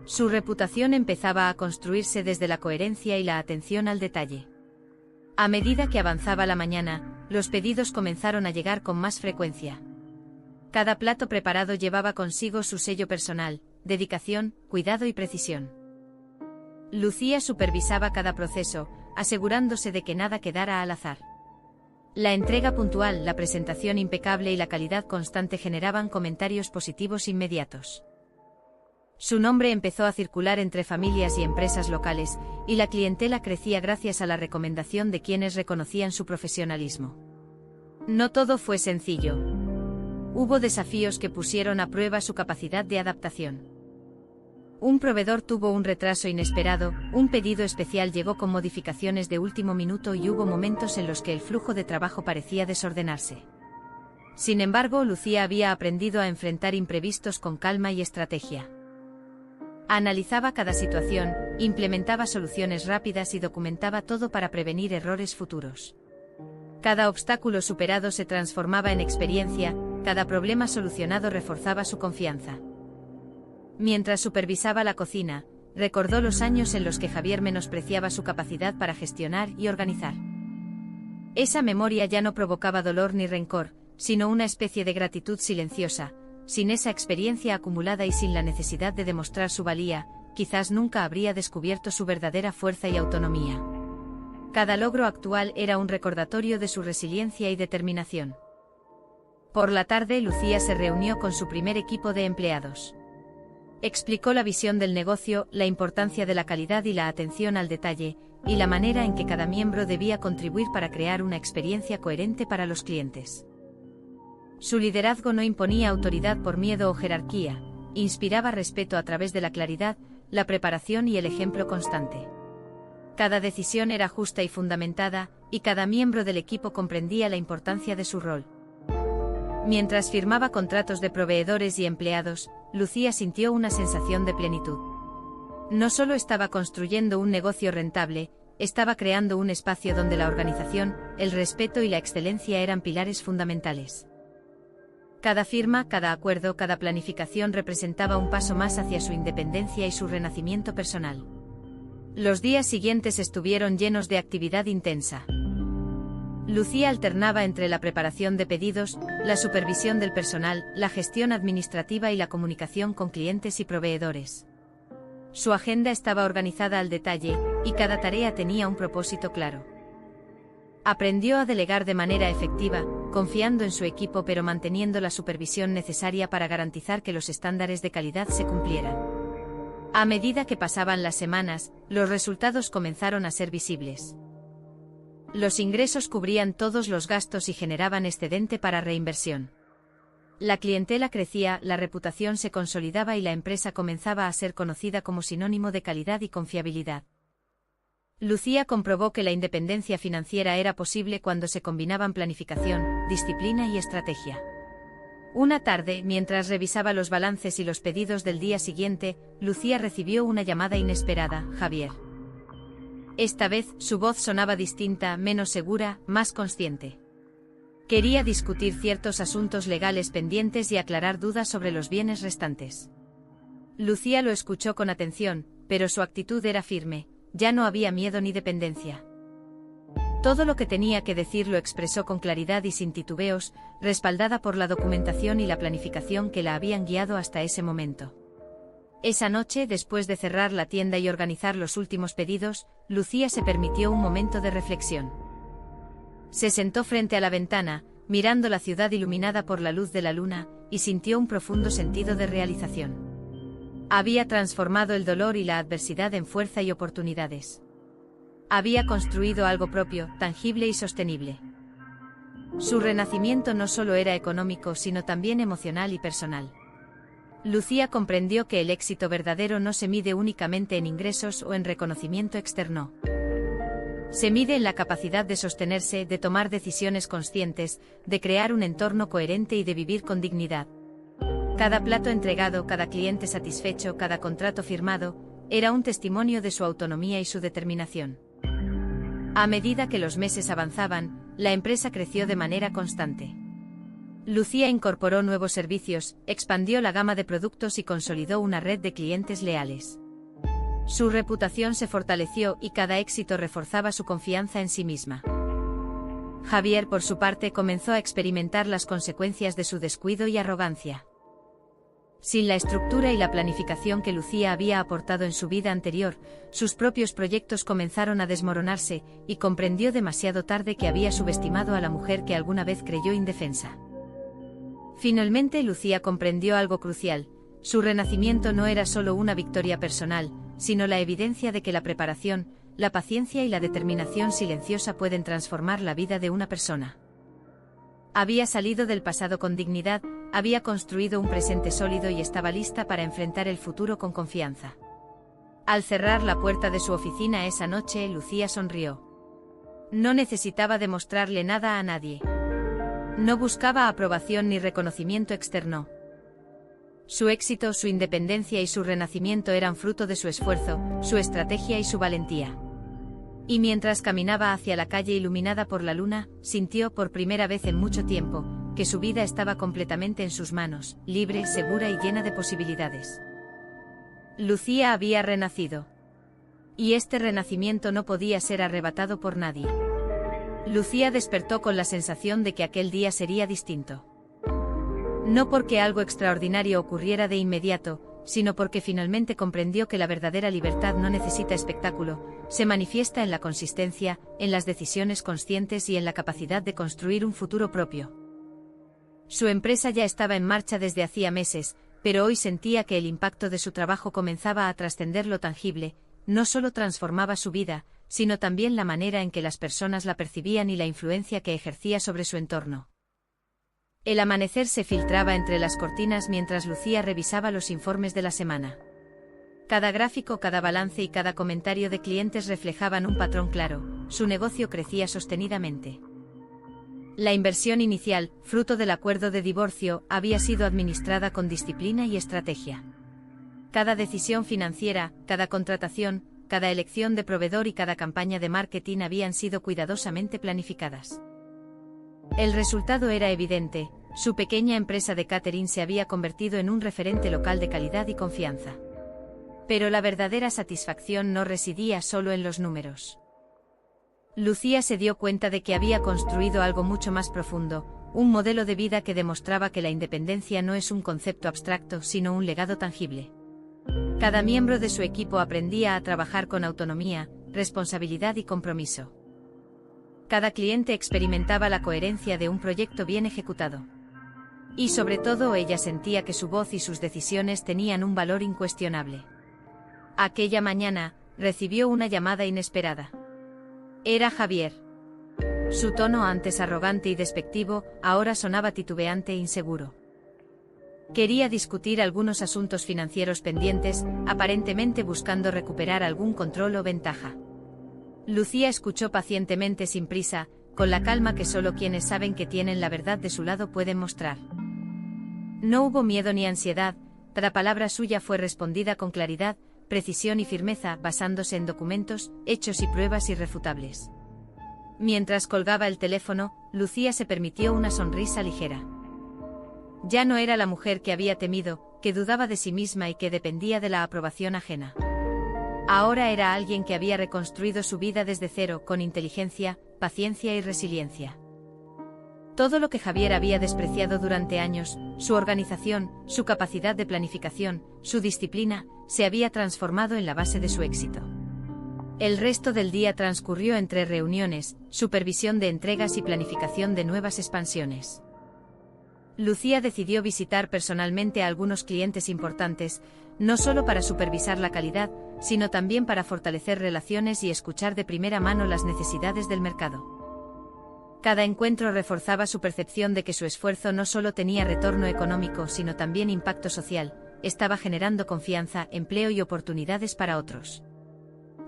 Su reputación empezaba a construirse desde la coherencia y la atención al detalle. A medida que avanzaba la mañana, los pedidos comenzaron a llegar con más frecuencia. Cada plato preparado llevaba consigo su sello personal, dedicación, cuidado y precisión. Lucía supervisaba cada proceso, asegurándose de que nada quedara al azar. La entrega puntual, la presentación impecable y la calidad constante generaban comentarios positivos inmediatos. Su nombre empezó a circular entre familias y empresas locales, y la clientela crecía gracias a la recomendación de quienes reconocían su profesionalismo. No todo fue sencillo. Hubo desafíos que pusieron a prueba su capacidad de adaptación. Un proveedor tuvo un retraso inesperado, un pedido especial llegó con modificaciones de último minuto y hubo momentos en los que el flujo de trabajo parecía desordenarse. Sin embargo, Lucía había aprendido a enfrentar imprevistos con calma y estrategia. Analizaba cada situación, implementaba soluciones rápidas y documentaba todo para prevenir errores futuros. Cada obstáculo superado se transformaba en experiencia, cada problema solucionado reforzaba su confianza. Mientras supervisaba la cocina, recordó los años en los que Javier menospreciaba su capacidad para gestionar y organizar. Esa memoria ya no provocaba dolor ni rencor, sino una especie de gratitud silenciosa. Sin esa experiencia acumulada y sin la necesidad de demostrar su valía, quizás nunca habría descubierto su verdadera fuerza y autonomía. Cada logro actual era un recordatorio de su resiliencia y determinación. Por la tarde, Lucía se reunió con su primer equipo de empleados. Explicó la visión del negocio, la importancia de la calidad y la atención al detalle, y la manera en que cada miembro debía contribuir para crear una experiencia coherente para los clientes. Su liderazgo no imponía autoridad por miedo o jerarquía, inspiraba respeto a través de la claridad, la preparación y el ejemplo constante. Cada decisión era justa y fundamentada, y cada miembro del equipo comprendía la importancia de su rol. Mientras firmaba contratos de proveedores y empleados, Lucía sintió una sensación de plenitud. No solo estaba construyendo un negocio rentable, estaba creando un espacio donde la organización, el respeto y la excelencia eran pilares fundamentales. Cada firma, cada acuerdo, cada planificación representaba un paso más hacia su independencia y su renacimiento personal. Los días siguientes estuvieron llenos de actividad intensa. Lucía alternaba entre la preparación de pedidos, la supervisión del personal, la gestión administrativa y la comunicación con clientes y proveedores. Su agenda estaba organizada al detalle, y cada tarea tenía un propósito claro. Aprendió a delegar de manera efectiva, confiando en su equipo pero manteniendo la supervisión necesaria para garantizar que los estándares de calidad se cumplieran. A medida que pasaban las semanas, los resultados comenzaron a ser visibles. Los ingresos cubrían todos los gastos y generaban excedente para reinversión. La clientela crecía, la reputación se consolidaba y la empresa comenzaba a ser conocida como sinónimo de calidad y confiabilidad. Lucía comprobó que la independencia financiera era posible cuando se combinaban planificación, disciplina y estrategia. Una tarde, mientras revisaba los balances y los pedidos del día siguiente, Lucía recibió una llamada inesperada: Javier. Esta vez, su voz sonaba distinta, menos segura, más consciente. Quería discutir ciertos asuntos legales pendientes y aclarar dudas sobre los bienes restantes. Lucía lo escuchó con atención, pero su actitud era firme, ya no había miedo ni dependencia. Todo lo que tenía que decir lo expresó con claridad y sin titubeos, respaldada por la documentación y la planificación que la habían guiado hasta ese momento. Esa noche, después de cerrar la tienda y organizar los últimos pedidos, Lucía se permitió un momento de reflexión. Se sentó frente a la ventana, mirando la ciudad iluminada por la luz de la luna, y sintió un profundo sentido de realización. Había transformado el dolor y la adversidad en fuerza y oportunidades. Había construido algo propio, tangible y sostenible. Su renacimiento no solo era económico, sino también emocional y personal. Lucía comprendió que el éxito verdadero no se mide únicamente en ingresos o en reconocimiento externo. Se mide en la capacidad de sostenerse, de tomar decisiones conscientes, de crear un entorno coherente y de vivir con dignidad. Cada plato entregado, cada cliente satisfecho, cada contrato firmado, era un testimonio de su autonomía y su determinación. A medida que los meses avanzaban, la empresa creció de manera constante. Lucía incorporó nuevos servicios, expandió la gama de productos y consolidó una red de clientes leales. Su reputación se fortaleció y cada éxito reforzaba su confianza en sí misma. Javier, por su parte, comenzó a experimentar las consecuencias de su descuido y arrogancia. Sin la estructura y la planificación que Lucía había aportado en su vida anterior, sus propios proyectos comenzaron a desmoronarse, y comprendió demasiado tarde que había subestimado a la mujer que alguna vez creyó indefensa. Finalmente Lucía comprendió algo crucial: su renacimiento no era solo una victoria personal, sino la evidencia de que la preparación, la paciencia y la determinación silenciosa pueden transformar la vida de una persona. Había salido del pasado con dignidad, había construido un presente sólido y estaba lista para enfrentar el futuro con confianza. Al cerrar la puerta de su oficina esa noche, Lucía sonrió. No necesitaba demostrarle nada a nadie. No buscaba aprobación ni reconocimiento externo. Su éxito, su independencia y su renacimiento eran fruto de su esfuerzo, su estrategia y su valentía. Y mientras caminaba hacia la calle iluminada por la luna, sintió por primera vez en mucho tiempo que su vida estaba completamente en sus manos, libre, segura y llena de posibilidades. Lucía había renacido. Y este renacimiento no podía ser arrebatado por nadie. Lucía despertó con la sensación de que aquel día sería distinto. No porque algo extraordinario ocurriera de inmediato, sino porque finalmente comprendió que la verdadera libertad no necesita espectáculo, se manifiesta en la consistencia, en las decisiones conscientes y en la capacidad de construir un futuro propio. Su empresa ya estaba en marcha desde hacía meses, pero hoy sentía que el impacto de su trabajo comenzaba a trascender lo tangible, no solo transformaba su vida, sino también la manera en que las personas la percibían y la influencia que ejercía sobre su entorno. El amanecer se filtraba entre las cortinas mientras Lucía revisaba los informes de la semana. Cada gráfico, cada balance y cada comentario de clientes reflejaban un patrón claro: su negocio crecía sostenidamente. La inversión inicial, fruto del acuerdo de divorcio, había sido administrada con disciplina y estrategia. Cada decisión financiera, cada contratación, cada elección de proveedor y cada campaña de marketing habían sido cuidadosamente planificadas. El resultado era evidente: su pequeña empresa de catering se había convertido en un referente local de calidad y confianza. Pero la verdadera satisfacción no residía solo en los números. Lucía se dio cuenta de que había construido algo mucho más profundo, un modelo de vida que demostraba que la independencia no es un concepto abstracto, sino un legado tangible. Cada miembro de su equipo aprendía a trabajar con autonomía, responsabilidad y compromiso. Cada cliente experimentaba la coherencia de un proyecto bien ejecutado. Y sobre todo ella sentía que su voz y sus decisiones tenían un valor incuestionable. Aquella mañana, recibió una llamada inesperada. Era Javier. Su tono, antes arrogante y despectivo, ahora sonaba titubeante e inseguro. Quería discutir algunos asuntos financieros pendientes, aparentemente buscando recuperar algún control o ventaja. Lucía escuchó pacientemente sin prisa, con la calma que solo quienes saben que tienen la verdad de su lado pueden mostrar. No hubo miedo ni ansiedad, cada palabra suya fue respondida con claridad, precisión y firmeza, basándose en documentos, hechos y pruebas irrefutables. Mientras colgaba el teléfono, Lucía se permitió una sonrisa ligera. Ya no era la mujer que había temido, que dudaba de sí misma y que dependía de la aprobación ajena. Ahora era alguien que había reconstruido su vida desde cero, con inteligencia, paciencia y resiliencia. Todo lo que Javier había despreciado durante años, su organización, su capacidad de planificación, su disciplina, se había transformado en la base de su éxito. El resto del día transcurrió entre reuniones, supervisión de entregas y planificación de nuevas expansiones. Lucía decidió visitar personalmente a algunos clientes importantes, no solo para supervisar la calidad, sino también para fortalecer relaciones y escuchar de primera mano las necesidades del mercado. Cada encuentro reforzaba su percepción de que su esfuerzo no solo tenía retorno económico, sino también impacto social, estaba generando confianza, empleo y oportunidades para otros.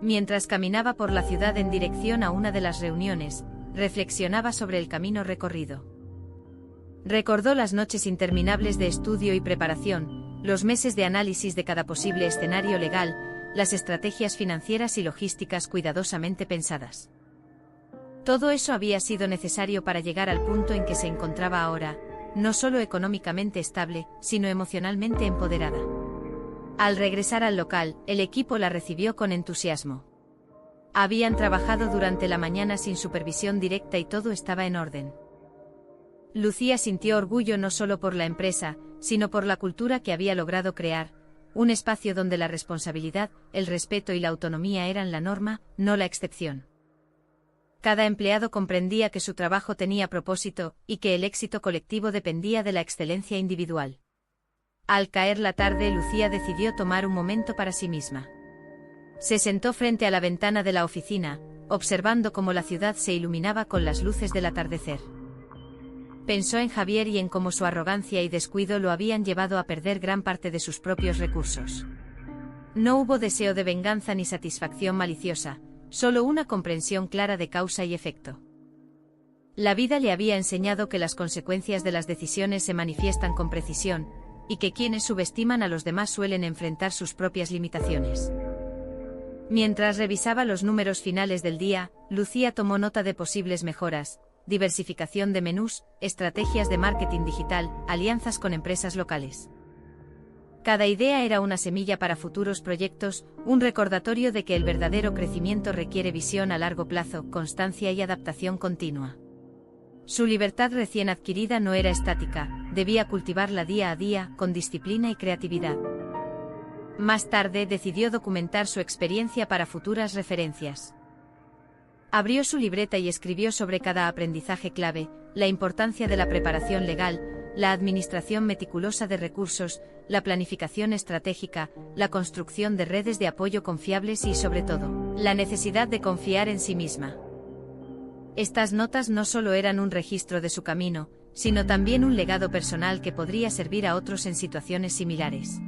Mientras caminaba por la ciudad en dirección a una de las reuniones, reflexionaba sobre el camino recorrido. Recordó las noches interminables de estudio y preparación, los meses de análisis de cada posible escenario legal, las estrategias financieras y logísticas cuidadosamente pensadas. Todo eso había sido necesario para llegar al punto en que se encontraba ahora, no solo económicamente estable, sino emocionalmente empoderada. Al regresar al local, el equipo la recibió con entusiasmo. Habían trabajado durante la mañana sin supervisión directa y todo estaba en orden. Lucía sintió orgullo no solo por la empresa, sino por la cultura que había logrado crear, un espacio donde la responsabilidad, el respeto y la autonomía eran la norma, no la excepción. Cada empleado comprendía que su trabajo tenía propósito, y que el éxito colectivo dependía de la excelencia individual. Al caer la tarde, Lucía decidió tomar un momento para sí misma. Se sentó frente a la ventana de la oficina, observando cómo la ciudad se iluminaba con las luces del atardecer. Pensó en Javier y en cómo su arrogancia y descuido lo habían llevado a perder gran parte de sus propios recursos. No hubo deseo de venganza ni satisfacción maliciosa, solo una comprensión clara de causa y efecto. La vida le había enseñado que las consecuencias de las decisiones se manifiestan con precisión, y que quienes subestiman a los demás suelen enfrentar sus propias limitaciones. Mientras revisaba los números finales del día, Lucía tomó nota de posibles mejoras: diversificación de menús, estrategias de marketing digital, alianzas con empresas locales. Cada idea era una semilla para futuros proyectos, un recordatorio de que el verdadero crecimiento requiere visión a largo plazo, constancia y adaptación continua. Su libertad recién adquirida no era estática, debía cultivarla día a día, con disciplina y creatividad. Más tarde decidió documentar su experiencia para futuras referencias. Abrió su libreta y escribió sobre cada aprendizaje clave, la importancia de la preparación legal, la administración meticulosa de recursos, la planificación estratégica, la construcción de redes de apoyo confiables y, sobre todo, la necesidad de confiar en sí misma. Estas notas no solo eran un registro de su camino, sino también un legado personal que podría servir a otros en situaciones similares.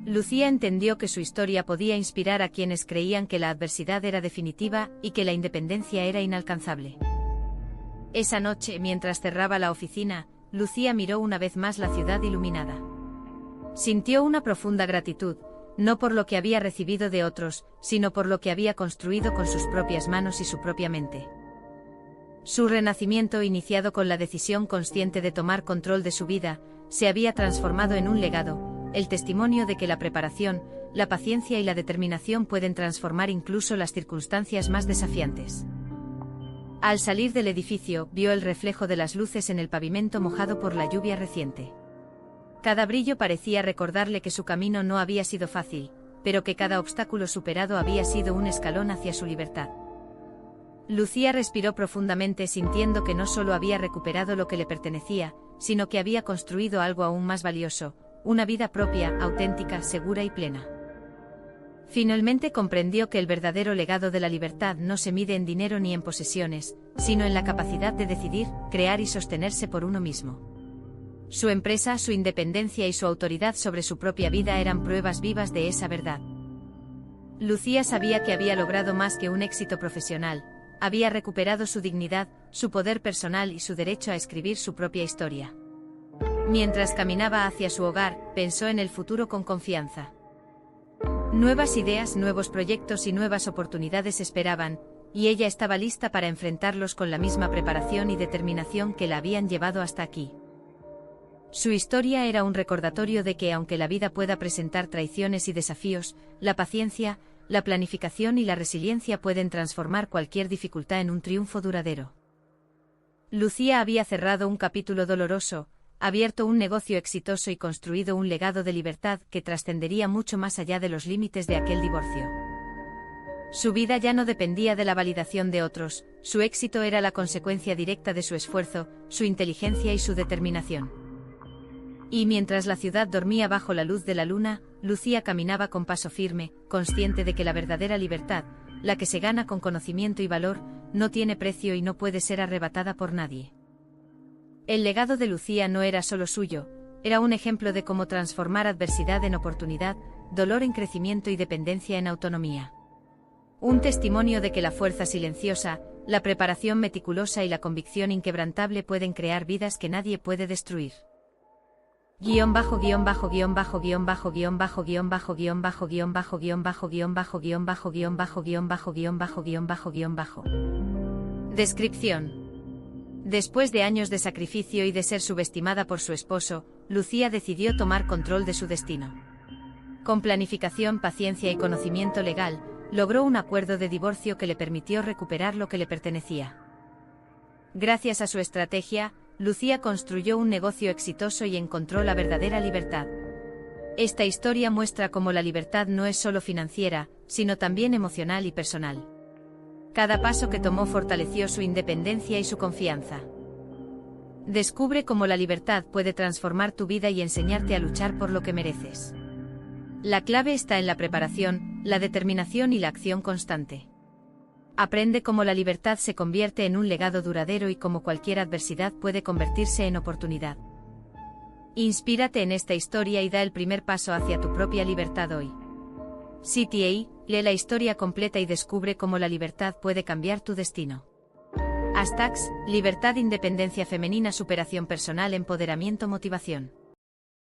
Lucía entendió que su historia podía inspirar a quienes creían que la adversidad era definitiva y que la independencia era inalcanzable. Esa noche, mientras cerraba la oficina, Lucía miró una vez más la ciudad iluminada. Sintió una profunda gratitud, no por lo que había recibido de otros, sino por lo que había construido con sus propias manos y su propia mente. Su renacimiento, iniciado con la decisión consciente de tomar control de su vida, se había transformado en un legado, el testimonio de que la preparación, la paciencia y la determinación pueden transformar incluso las circunstancias más desafiantes. Al salir del edificio, vio el reflejo de las luces en el pavimento mojado por la lluvia reciente. Cada brillo parecía recordarle que su camino no había sido fácil, pero que cada obstáculo superado había sido un escalón hacia su libertad. Lucía respiró profundamente, sintiendo que no solo había recuperado lo que le pertenecía, sino que había construido algo aún más valioso, una vida propia, auténtica, segura y plena. Finalmente comprendió que el verdadero legado de la libertad no se mide en dinero ni en posesiones, sino en la capacidad de decidir, crear y sostenerse por uno mismo. Su empresa, su independencia y su autoridad sobre su propia vida eran pruebas vivas de esa verdad. Lucía sabía que había logrado más que un éxito profesional, había recuperado su dignidad, su poder personal y su derecho a escribir su propia historia. Mientras caminaba hacia su hogar, pensó en el futuro con confianza. Nuevas ideas, nuevos proyectos y nuevas oportunidades esperaban, y ella estaba lista para enfrentarlos con la misma preparación y determinación que la habían llevado hasta aquí. Su historia era un recordatorio de que aunque la vida pueda presentar traiciones y desafíos, la paciencia, la planificación y la resiliencia pueden transformar cualquier dificultad en un triunfo duradero. Lucía había cerrado un capítulo doloroso, abierto un negocio exitoso y construido un legado de libertad que trascendería mucho más allá de los límites de aquel divorcio. Su vida ya no dependía de la validación de otros, su éxito era la consecuencia directa de su esfuerzo, su inteligencia y su determinación. Y mientras la ciudad dormía bajo la luz de la luna, Lucía caminaba con paso firme, consciente de que la verdadera libertad, la que se gana con conocimiento y valor, no tiene precio y no puede ser arrebatada por nadie. El legado de Lucía no era solo suyo, era un ejemplo de cómo transformar adversidad en oportunidad, dolor en crecimiento y dependencia en autonomía. Un testimonio de que la fuerza silenciosa, la preparación meticulosa y la convicción inquebrantable pueden crear vidas que nadie puede destruir. Descripción. Después de años de sacrificio y de ser subestimada por su esposo, Lucía decidió tomar control de su destino. Con planificación, paciencia y conocimiento legal, logró un acuerdo de divorcio que le permitió recuperar lo que le pertenecía. Gracias a su estrategia, Lucía construyó un negocio exitoso y encontró la verdadera libertad. Esta historia muestra cómo la libertad no es solo financiera, sino también emocional y personal. Cada paso que tomó fortaleció su independencia y su confianza. Descubre cómo la libertad puede transformar tu vida y enseñarte a luchar por lo que mereces. La clave está en la preparación, la determinación y la acción constante. Aprende cómo la libertad se convierte en un legado duradero y cómo cualquier adversidad puede convertirse en oportunidad. Inspírate en esta historia y da el primer paso hacia tu propia libertad hoy. CTA, lee la historia completa y descubre cómo la libertad puede cambiar tu destino. #Libertad, independencia femenina, superación personal, empoderamiento, motivación.